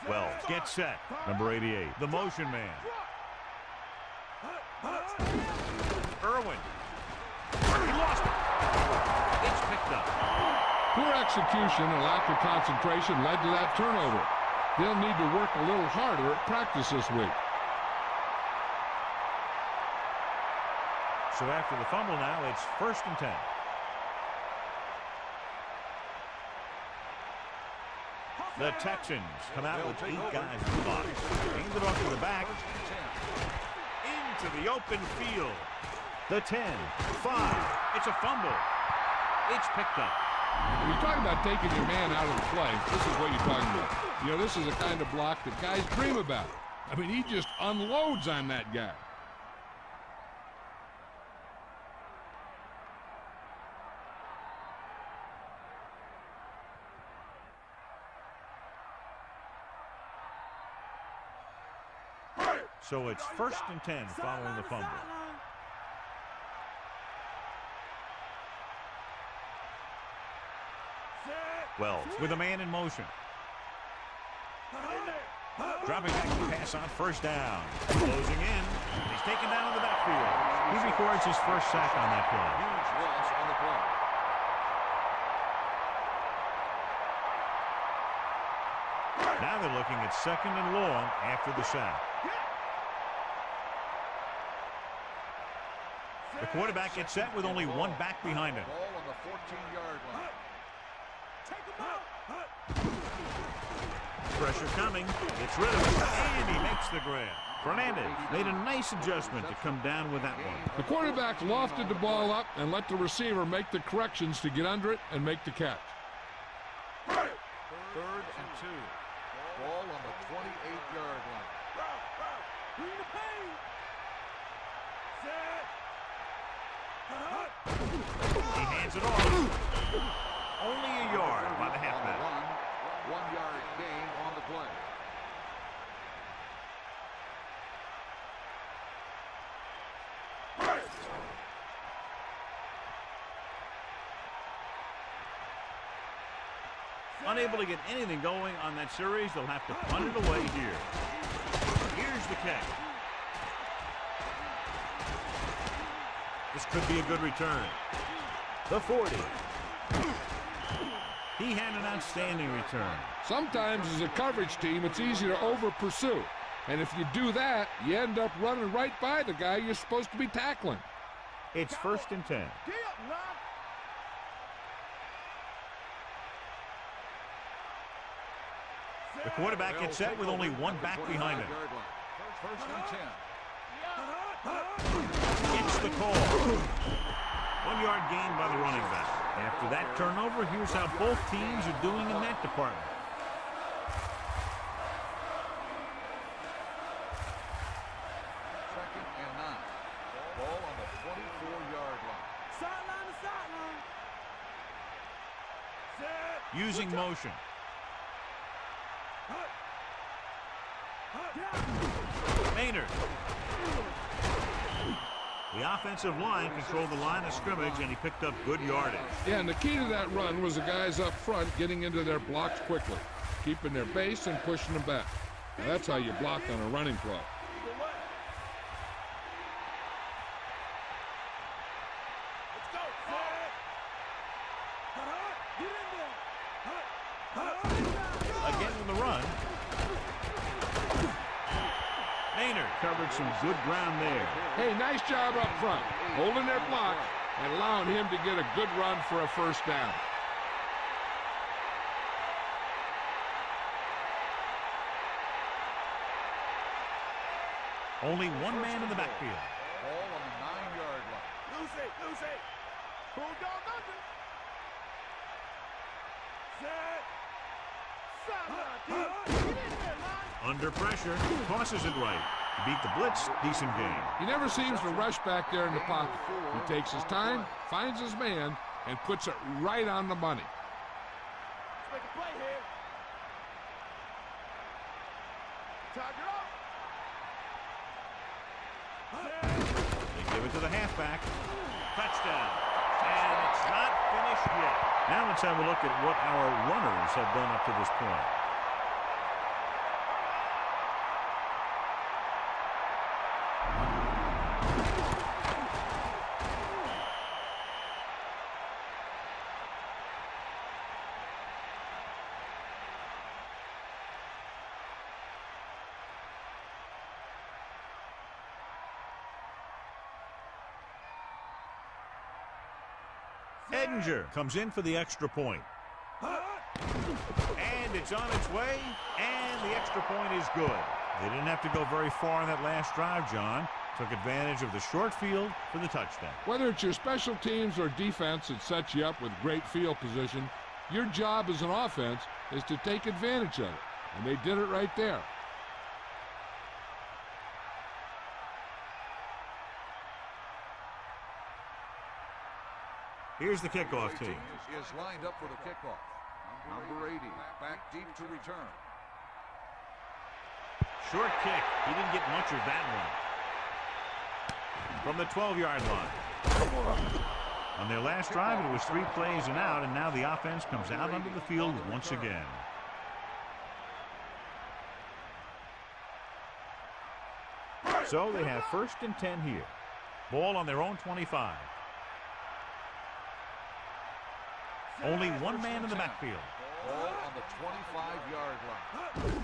Wells gets set. Number 88, the motion man. Irwin. He lost it. It's picked up. Poor execution and lack of concentration led to that turnover. They'll need to work a little harder at practice this week. So after the fumble now, it's 1st and 10. The Texans come out with 8 guys in the box. Aimed it off to the back. Into the open field. The 10, 5. It's a fumble. It's picked up. When you talk about taking your man out of the play, this is what you're talking about. You know, this is the kind of block that guys dream about. I mean, he just unloads on that guy. So it's 1st and 10 following the fumble. Wells with a man in motion. Dropping back to pass on first down. Closing in. He's taken down in the backfield. He records his first sack on that play. Huge loss on the play. Now they're looking at 2nd and long after the sack. The quarterback gets set with only one back behind him. Ball on the 14-yard line. Pressure coming. It's rid of it, and he makes the grab. Fernandez made a nice adjustment to come down with that one. The quarterback lofted the ball up and let the receiver make the corrections to get under it and make the catch. 3rd and 2. Ball on the 28-yard line. Bring the pain. Set. He hands it off. Only a yard by the halfback. 1-yard gain on the play. Unable to get anything going on that series, they'll have to punt it away here. Here's the kick. This could be a good return. The 40. He had an outstanding return. Sometimes as a coverage team, it's easy to over-pursue. And if you do that, you end up running right by the guy you're supposed to be tackling. It's 1st and 10. Get up, man. The quarterback gets set with only one back behind him. 1st and 10. It's the call. 1-yard gain by the running back. After that turnover, here's how both teams are doing in that department. Second and 9. Ball on the 24-yard line. Sideline to sideline. Set. Using motion. Maynard. The offensive line controlled the line of scrimmage, and he picked up good yardage. Yeah, and the key to that run was the guys up front getting into their blocks quickly, keeping their base and pushing them back. Now, that's how you block on a running play. Let's go. Get in there. Again with the run. Maynard covered some good ground there. Hey, nice job up front, holding their block and allowing him to get a good run for a 1st down. Only one man in the backfield. Ball on the 9-yard line. Loose it. Bulldog under. Set. Sideline. Get in there, man. Under pressure, tosses it right. Beat the blitz, decent game. He never seems to rush back there in the pocket. He takes his time, finds his man, and puts it right on the money. Let's make a play here. Tiger up. They give it to the halfback. Touchdown. And it's not finished yet. Now let's have a look at what our runners have done up to this point. Edinger comes in for the extra point. And it's on its way, and the extra point is good. They didn't have to go very far on that last drive, John. Took advantage of the short field for the touchdown. Whether it's your special teams or defense that sets you up with great field position, your job as an offense is to take advantage of it. And they did it right there. Here's the kickoff team. Is lined up for the kickoff. Number 80, back deep to return. Short kick. He didn't get much of that one. From the 12-yard line. On their last drive, it was 3 plays and out, and now the offense comes out onto the field once again. So they have 1st and 10 here. Ball on their own 25. Only one man in the backfield. Ball on the 25-yard line.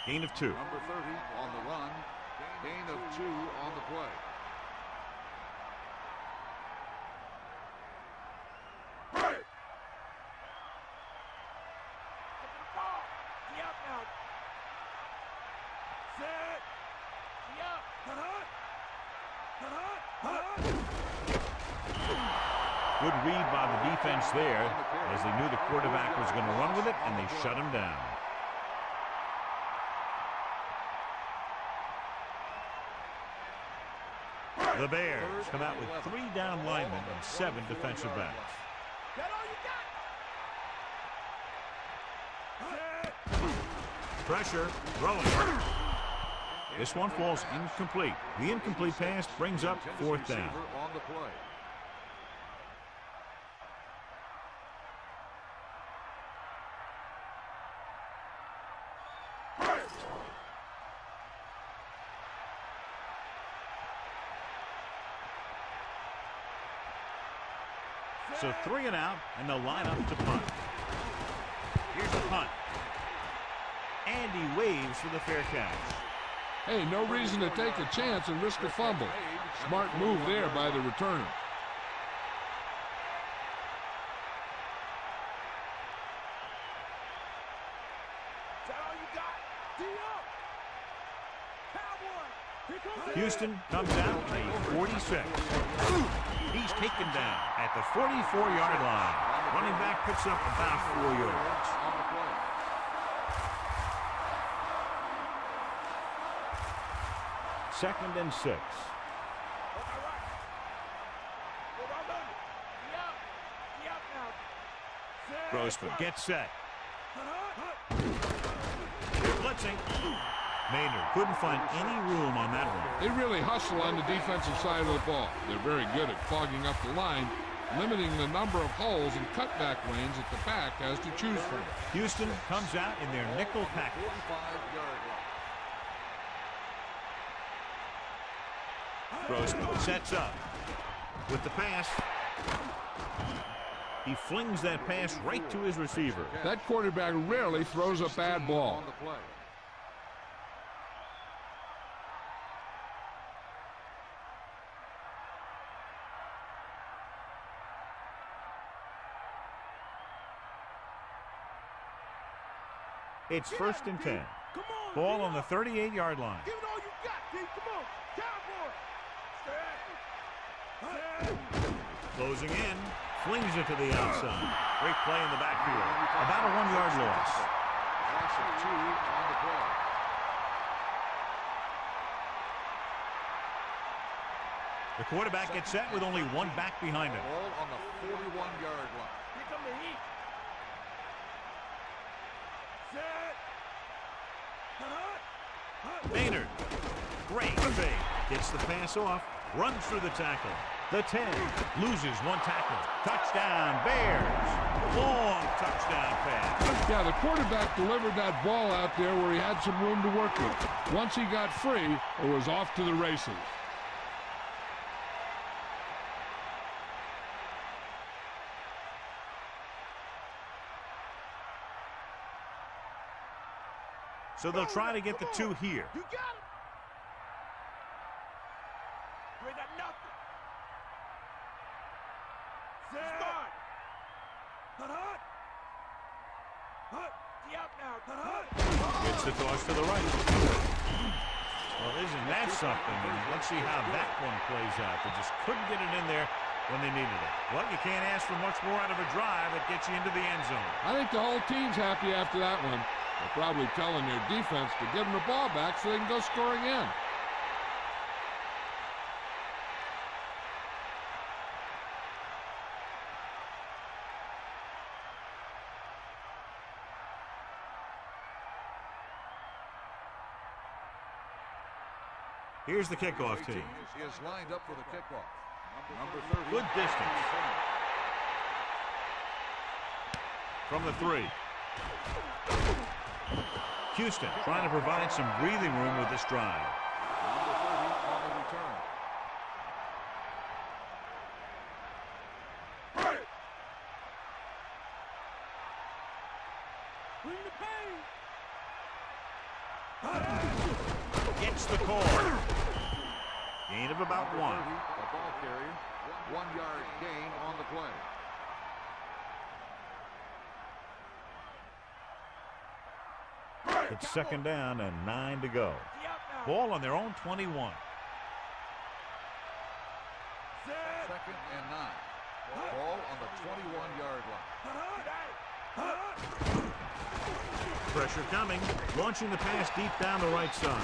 Gain of 2. Number 30 on the run. Gain of 2 on the play. Good read by the defense there as they knew the quarterback was going to run with it, and they shut him down. The Bears come out with 3 down linemen and 7 defensive backs. Pressure, throwing. This one falls incomplete. The incomplete pass brings up 4th down. On the play. So 3 and out, and they'll line up to punt. Here's the punt. And he waves for the fair catch. Hey, no reason to take a chance and risk a fumble. Smart move there by the returner. Houston comes out in a 46. He's taken down at the 44-yard line. Running back picks up about 4 yards. Second and 6. Grossman gets set. They're blitzing. Maynard couldn't find any room on that one. They really hustle on the defensive side of the ball. They're very good at clogging up the line, limiting the number of holes and cutback lanes that the back has to choose from. Houston comes out in their nickel package. Grossman sets up with the pass. He flings that pass right to his receiver. That quarterback rarely throws a bad ball. It's 1st and 10. Ball on the 38-yard line. Give it all you got, Keith. Come on. Cowboy. Closing in. Flings it to the outside. Great play in the backfield. About a 1-yard loss. Loss of 2 on the play. The quarterback gets set with only 1 back behind him. Ball on the 41-yard line. Here come the heat. Maynard. Great fake. Gets the pass off. Runs through the tackle. The 10 loses 1 tackle. Touchdown, Bears. Long touchdown pass. Yeah, the quarterback delivered that ball out there where he had some room to work with. Once he got free, it was off to the races. So they'll try to get the 2 here. You got him. You ain't got nothing. Gets the toss to the right. Well, isn't that something? And let's see how that one plays out. They just couldn't get it in there when they needed it. Well, you can't ask for much more out of a drive that gets you into the end zone. I think the whole team's happy after that one. They're probably telling their defense to give them the ball back so they can go scoring in. Here's the kickoff team. Is lined up for the kickoff. Number 30. Good distance. From the 3. Houston trying to provide some breathing room with this drive. Number 30 on the return. Bring the pain. Gets the call. Gain of about 1. The ball carrier. 1-yard gain on the play. It's 2nd down and 9 to go. Ball on their own 21. 2nd and 9. Ball 21-yard line. Pressure coming. Launching the pass deep down the right side.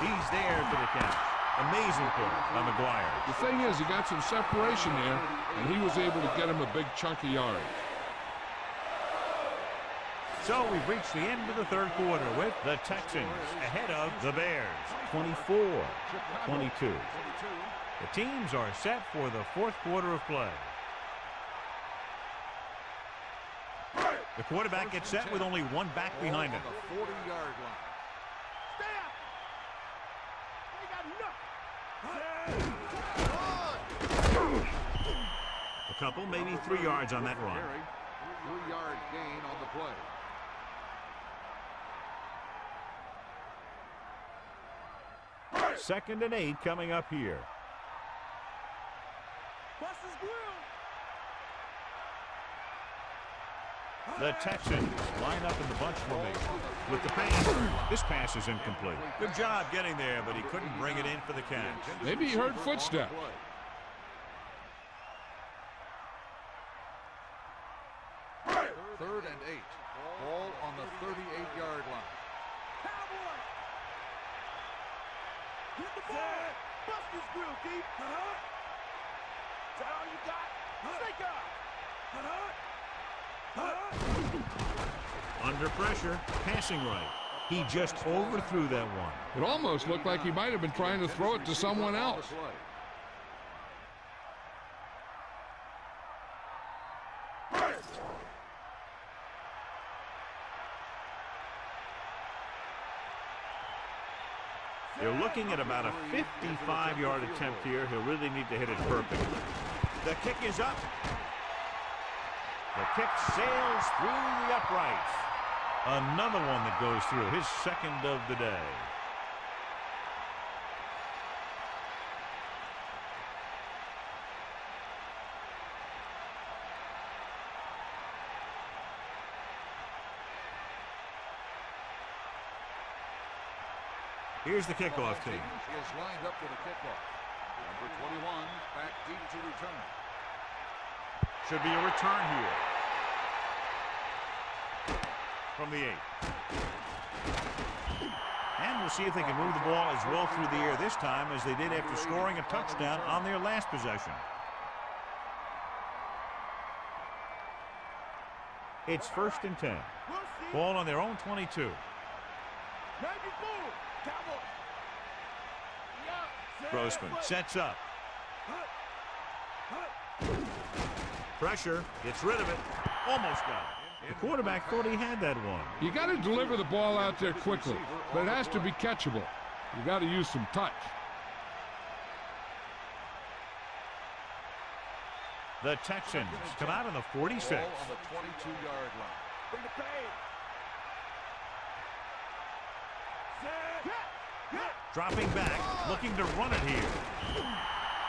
He's there for the catch. Amazing play by McGuire. The thing is, he got some separation there, and he was able to get him a big chunk of yards. So we've reached the end of the third quarter with the Texans ahead of the Bears, 24-22. The teams are set for the fourth quarter of play. The quarterback gets set with only one back behind him. The 40-yard line. Stay out. They got enough. A couple, maybe 3 yards on that run. 3-yard gain on the play. Second and 8 coming up here. Bust his grill. The Texans line up in the bunch formation with the pass. This pass is incomplete. Good job getting there, but he couldn't bring it in for the catch. Maybe he heard footsteps. Third and 8. Ball on the 38-yard line. Cowboy. Hit the ball. Bust his grill, deep. Is that all you got? Snake up. Under pressure, passing right. He just overthrew that one. It almost looked like he might have been trying to throw it to someone else. They're looking at about a 55-yard attempt here. He'll really need to hit it perfectly. The kick is up. The kick sails through the uprights. Another one that goes through, his second of the day. Here's the kickoff team. He is lined up for the kickoff. Number 21 back deep to return. Should be a return here. From the 8. And we'll see if they can move the ball as well through the air this time as they did after scoring a touchdown on their last possession. It's 1st and 10. Ball on their own 22. Grossman sets up. Pressure, gets rid of it. Almost got it. The quarterback thought he had that one. You got to deliver the ball out there quickly, but it has to be catchable. You got to use some touch. The Texans come out on the 46. Ball on the 22-yard line. Bring the pain. Dropping back, looking to run it here.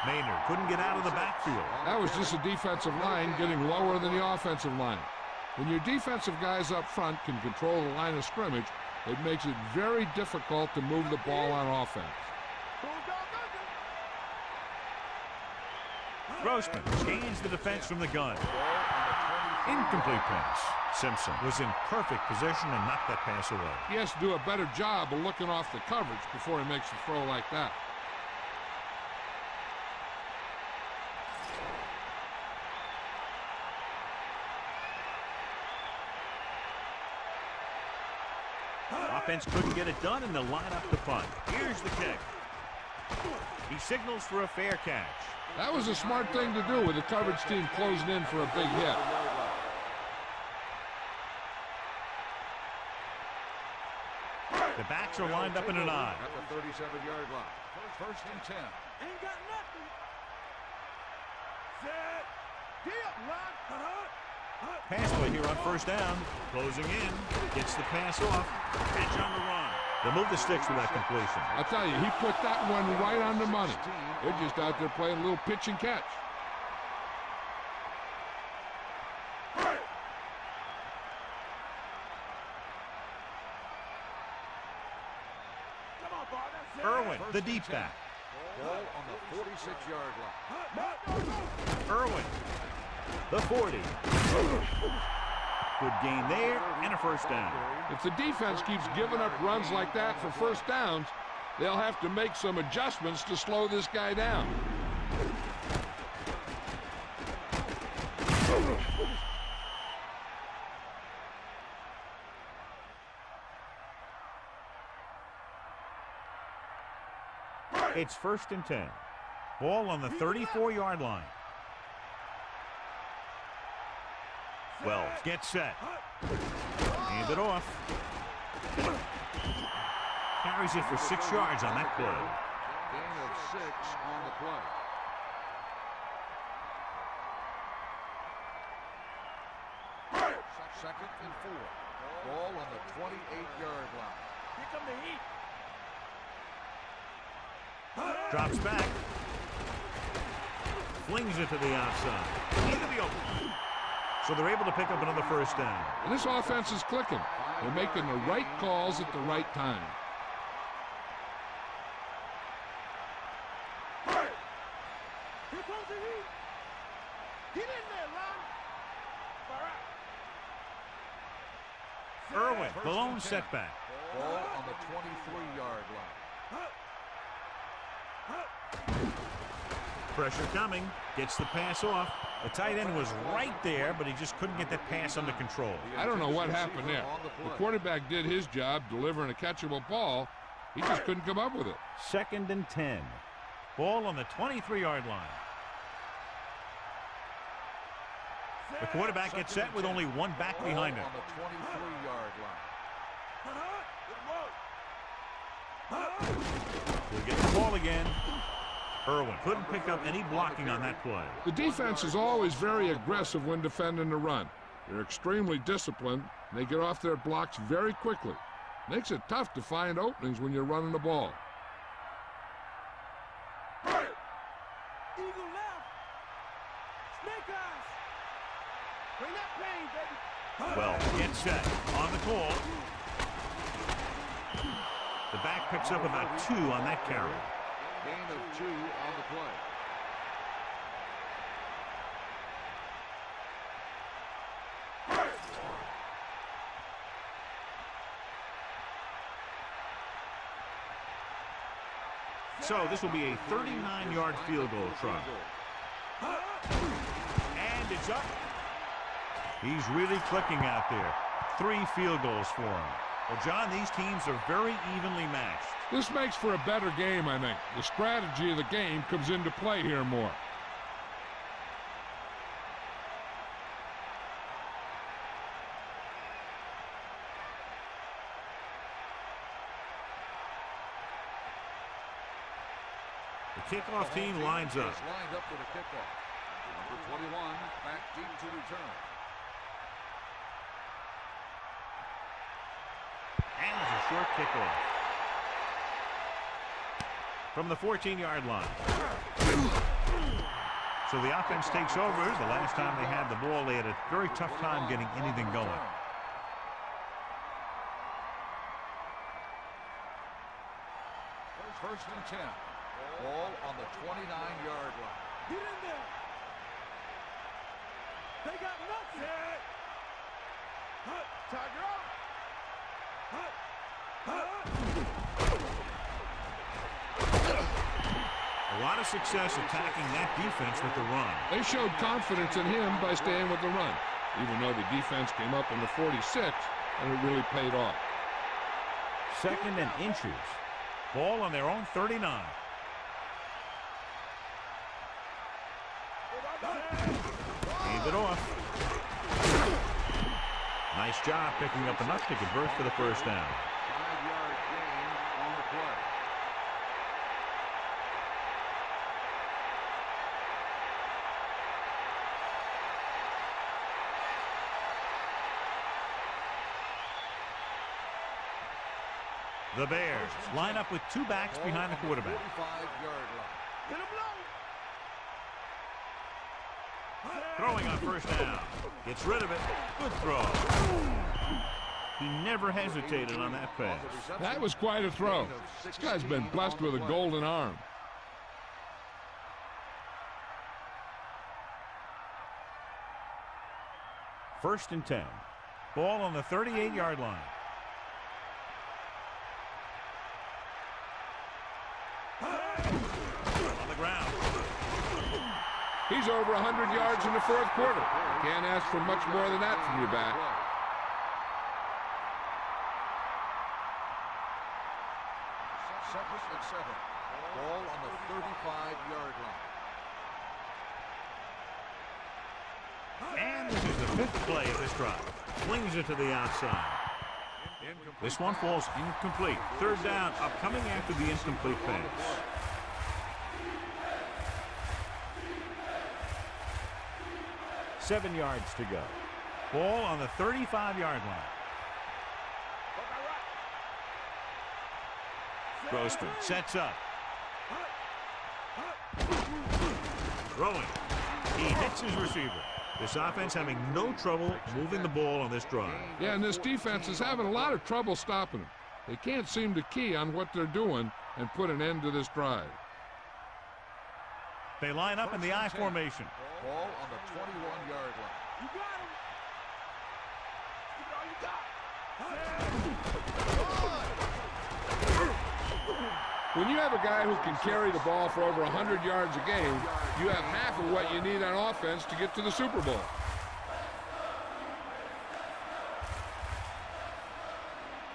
Maynard couldn't get out of the backfield. That was just a defensive line getting lower than the offensive line. When your defensive guys up front can control the line of scrimmage, it makes it very difficult to move the ball on offense. Grossman gains the defense from the gun. Incomplete pass. Simpson was in perfect position and knocked that pass away. He has to do a better job of looking off the coverage before he makes a throw like that. Offense couldn't get it done, and they'll line up to punt. Here's the kick. He signals for a fair catch. That was a smart thing to do with the coverage team closing in for a big hit. The backs are lined up in an I. At the 37-yard line. 1st and 10. Ain't got nothing. Set. Get up, Rod. Pass play here on 1st down. Closing in. Gets the pass off. Catch on the run. They'll move the sticks with that completion. I tell you, he put that one right on the money. They're just out there playing a little pitch and catch. Irwin, the deep back. Ball on the 46-yard line. Irwin The 40. Good gain there and a first down. If the defense keeps giving up runs like that for first downs, they'll have to make some adjustments to slow this guy down. It's 1st and 10. Ball on the 34-yard line. Wells gets set. Hand it off. Carries it for 6 yards on that play. Gain of 6 on the play. Second and 4. Ball on the 28-yard line. Here come the heat. Drops back. Flings it to the outside. Into the open. So they're able to pick up another first down. And this offense is clicking. They're making the right calls at the right time. Here comes the heat. Get in there, Ron. Irwin, the lone setback. Ball on the 23-yard line. Pressure coming. Gets the pass off. The tight end was right there, but he just couldn't get that pass under control. I don't know what happened there. The quarterback did his job delivering a catchable ball. He just couldn't come up with it. 2nd and 10. Ball on the 23-yard line. The quarterback gets set with only one back behind him. On the 23-yard line. We'll get the ball again. Irwin couldn't pick up any blocking on that play. The defense is always very aggressive when defending the run. They're extremely disciplined. They get off their blocks very quickly. Makes it tough to find openings when you're running the ball. Eagle left. Snake eyes. Bring that pain, baby. Well, gets set on the call. The back picks up about 2 on that carry. Gain of 2 on the play. So this will be a 39-yard field goal try. And it's up. He's really clicking out there. 3 field goals for him. Well, John, these teams are very evenly matched. This makes for a better game, I think. The strategy of the game comes into play here more. The kickoff team lines up. Lined up with a kickoff. Number 21 back deep to return. And it's a short kickoff. From the 14-yard line. So the offense takes over. The last time they had the ball, they had a very tough time getting anything going. First and 10. Ball on the 29-yard line. Get in there. They got nothing. Tiger up. A lot of success attacking that defense with the run. They showed confidence in him by staying with the run, even though the defense came up in the 46, and it really paid off. 2nd and inches. Ball on their own 39. Hand it off. Nice job picking up enough to convert for the first down. 5-yard gain on the play. The Bears line up with 2 backs behind the quarterback. 45-yard line. Get him low. Throwing on first down. Gets rid of it. Good throw. He never hesitated on that pass. That was quite a throw. This guy's been blessed with a golden arm. 1st and 10. Ball on the 38-yard line. On the ground. He's over 100 yards in the 4th quarter. Can't ask for much more than that from your back. Second and 7. Ball on the 35-yard line. And this is the 5th play of this drive. Flings it to the outside. This one falls incomplete. 3rd down upcoming after the incomplete pass. Seven yards to go. Ball on the 35-yard line. Grossman sets up. Throwing. He hits his receiver. This offense having no trouble moving the ball on this drive. Yeah, and this defense is having a lot of trouble stopping them. They can't seem to key on what they're doing and put an end to this drive. They line up in the I formation. Ball on the 21-yard line. You got him. Keep it all you got. When you have a guy who can carry the ball for over 100 yards a game, you have half of what you need on offense to get to the Super Bowl.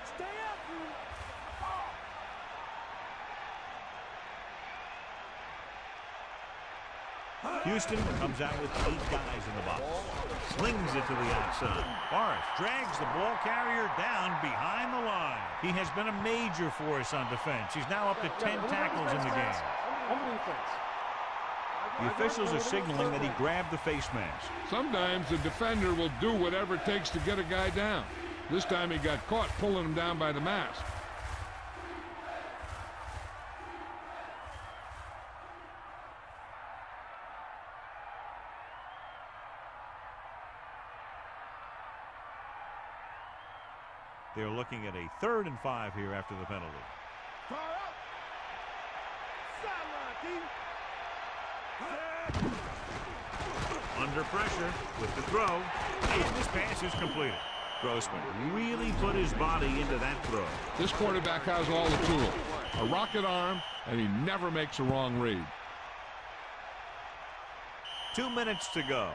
Stay up, you. Houston comes out with 8 guys in the box. Slings it to the outside. Morris drags the ball carrier down behind the line. He has been a major force on defense. He's now up to 10 tackles in the game. On the defense. The officials are signaling that he grabbed the face mask. Sometimes the defender will do whatever it takes to get a guy down. This time he got caught pulling him down by the mask. They're looking at a 3rd and 5 here after the penalty. Fire up. Sideline, D. Under pressure with the throw. And this pass is completed. Grossman really put his body into that throw. This quarterback has all the tools. A rocket arm, and he never makes a wrong read. 2 minutes to go.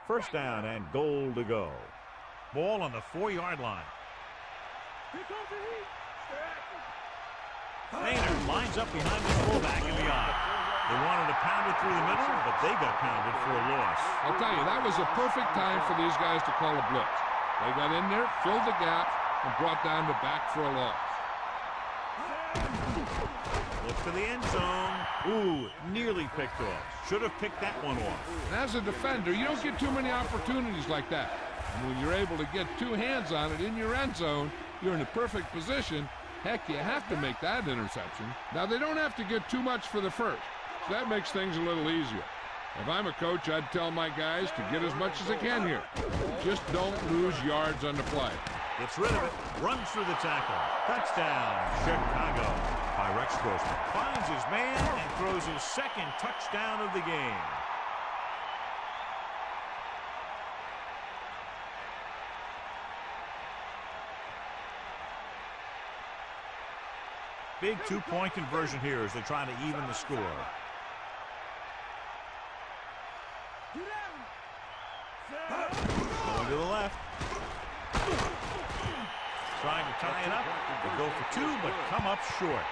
First down and goal to go. Ball on the 4-yard line. Here comes the heat. Stay active. Maynard lines up behind the fullback in the eye. They wanted to pound it through the middle, but they got pounded for a loss. I'll tell you, that was a perfect time for these guys to call a blitz. They got in there, filled the gap, and brought down the back for a loss. Looks to the end zone. Ooh, nearly picked off. Should have picked that one off. And as a defender, you don't get too many opportunities like that. And when you're able to get 2 hands on it in your end zone, you're in a perfect position. Heck, you have to make that interception. Now, they don't have to get too much for the first, so that makes things a little easier. If I'm a coach, I'd tell my guys to get as much as they can here. Just don't lose yards on the play. Gets rid of it, runs through the tackle. Touchdown, Chicago. By Rex Grossman. Finds his man and throws his 2nd touchdown of the game. Big 2-point conversion here as they try to even the score. Going to the left. Trying to tie it up. They go for 2, but come up short.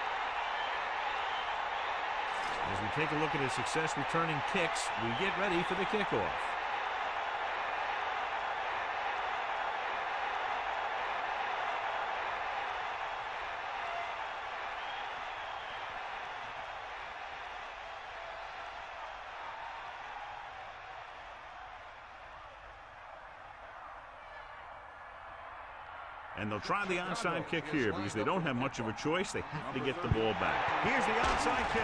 As we take a look at his success returning kicks, we get ready for the kickoff. And they'll try the onside kick here because they don't have much of a choice. They have to get the ball back. Here's the onside kick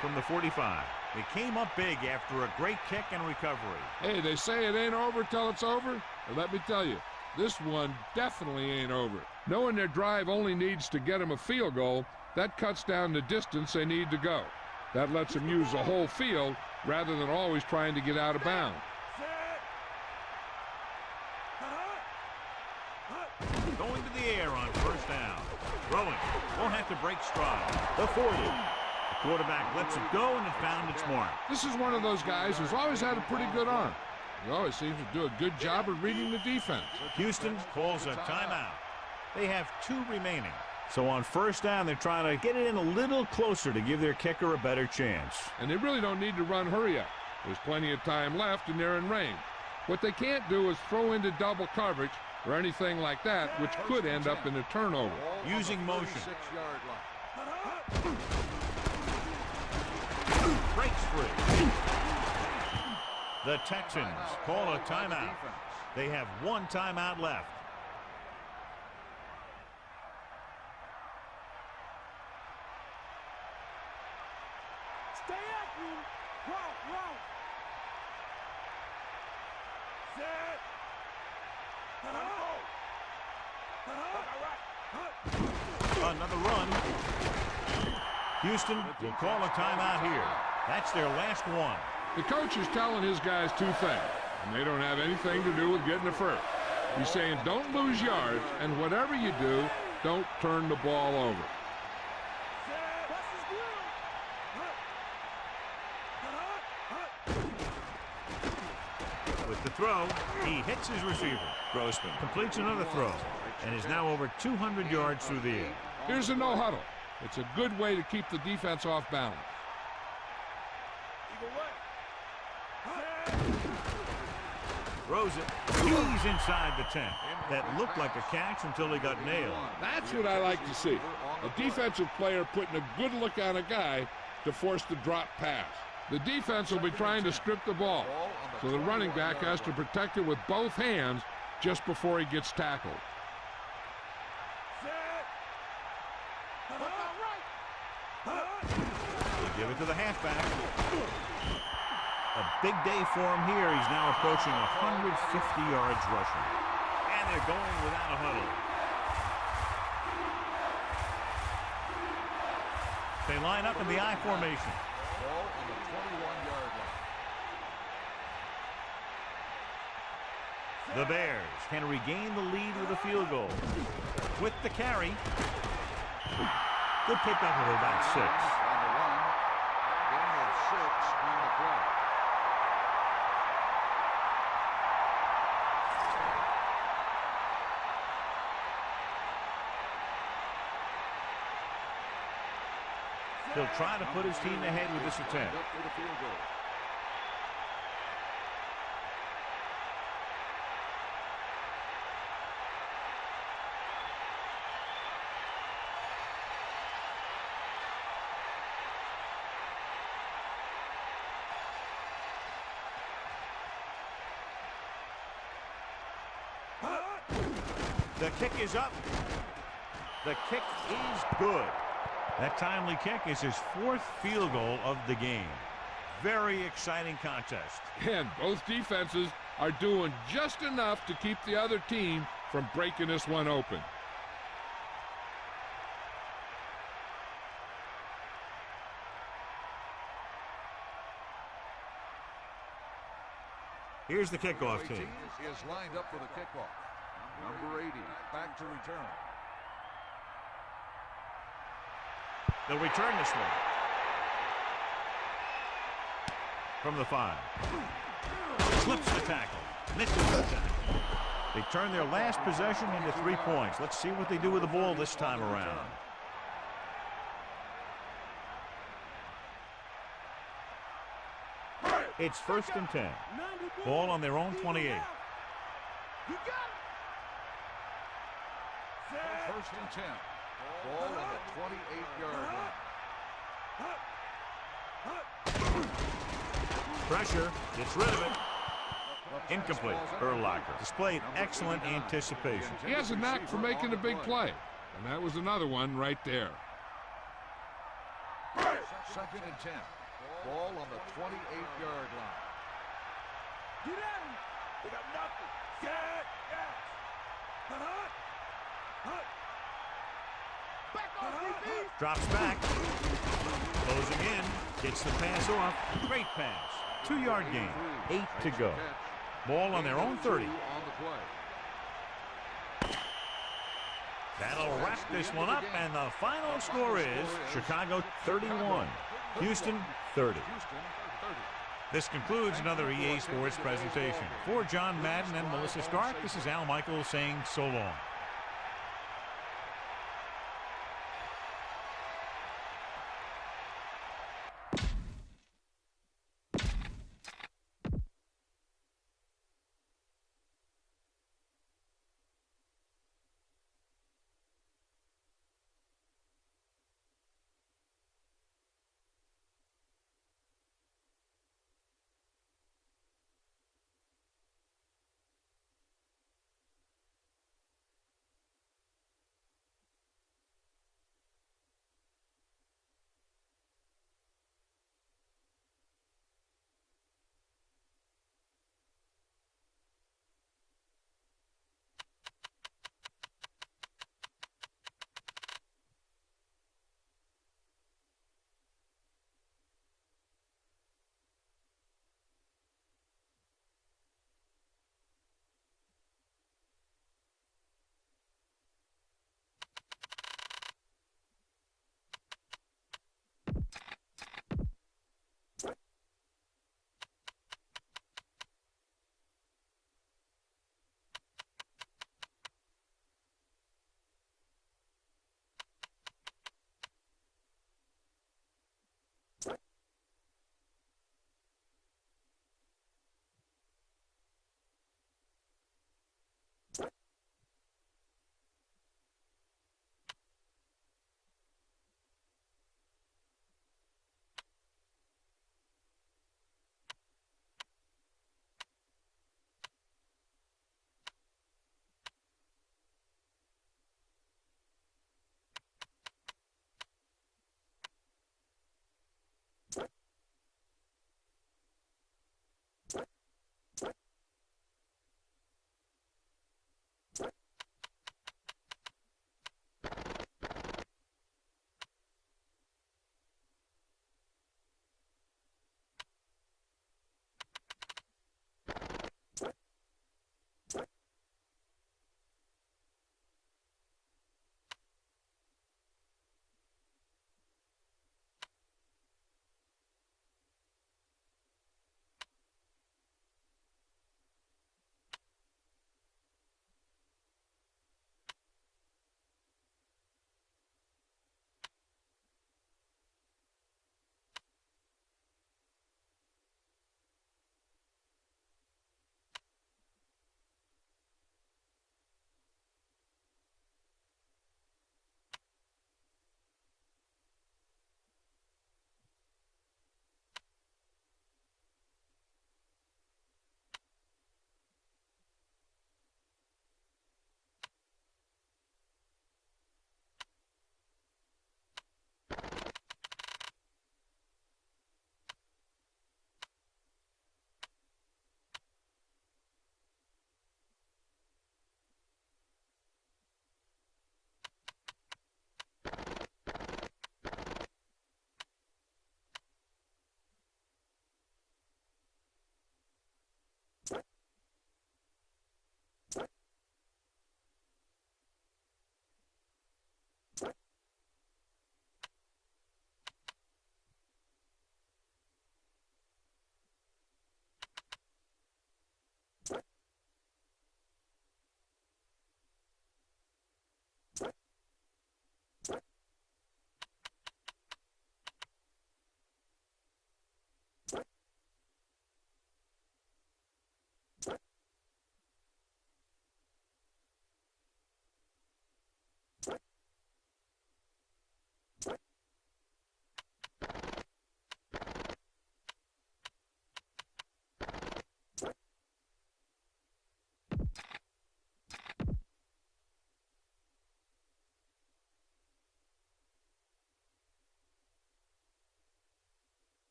from the 45. It came up big after a great kick and recovery. Hey, they say it ain't over till it's over. Well, let me tell you, This one definitely ain't over. Knowing their drive only needs to get them a field goal, that cuts down the distance they need to go. That lets them use the whole field rather than always trying to get out of bounds. Going to the air on first down. Throwing. Won't have to break stride. The 40. The quarterback lets it go, and it found its mark. This is one of those guys who's always had a pretty good arm. He always seems to do a good job of reading the defense. Houston calls a timeout. They have 2 remaining. So on first down, they're trying to get it in a little closer to give their kicker a better chance. And they really don't need to run hurry up. There's plenty of time left, and they're in range. What they can't do is throw into double coverage or anything like that, which could end up in a turnover. Using motion. Breaks free. The Texans call a timeout. They have 1 timeout left. Stay active. Route. Set. Another run. Houston will call a timeout here. That's their last one. The coach is telling his guys 2 things, and they don't have anything to do with getting the first. He's saying don't lose yards, and whatever you do, don't turn the ball over. With the throw, he hits his receiver. Grossman completes another throw and is now over 200 yards through the air. Here's a no huddle. It's a good way to keep the defense off balance. Throws it. He's inside the 10. That looked like a catch until he got nailed. That's what I like to see. A defensive player putting a good look on a guy to force the drop pass. The defense will be trying to strip the ball, so the running back has to protect it with both hands just before he gets tackled. They give it to the halfback. A big day for him here. He's now approaching 150 yards rushing. And they're going without a huddle. They line up in the I formation. Ball on the 21-yard line. The Bears can regain the lead with a field goal. With the carry. Good pickup of about 6. On the run. Gain of 6 on the play. He'll try to put his team ahead with this attempt. Up for the field goal. The kick is up. The kick is good. That timely kick is his 4th field goal of the game. Very exciting contest. And both defenses are doing just enough to keep the other team from breaking this one open. Here's the kickoff team. Is lined up for the kickoff. Number 80, back to return. They'll return this one. From the 5. Slips the tackle. Misses the tackle. They turn their last possession into 3 points. Let's see what they do with the ball this time around. It's 1st and 10. Ball on their own 28. You got it. 1st and 10. Ball on the 28-yard line. Pressure. Gets rid of it. Incomplete. Urlacher displayed excellent anticipation. He has a knack for making a big play, and that was another one right there. 2nd and 10. Ball on the 28-yard line. Get at him. They got nothing. Set. Yes. Drops back. Closing in. Gets the pass off. Great pass. 2-yard gain. 8 to go. Ball on their own 30. That'll wrap this one up, and the final score is Chicago 31, Houston 30. This concludes another EA Sports presentation. For John Madden and Melissa Stark, this is Al Michaels saying so long.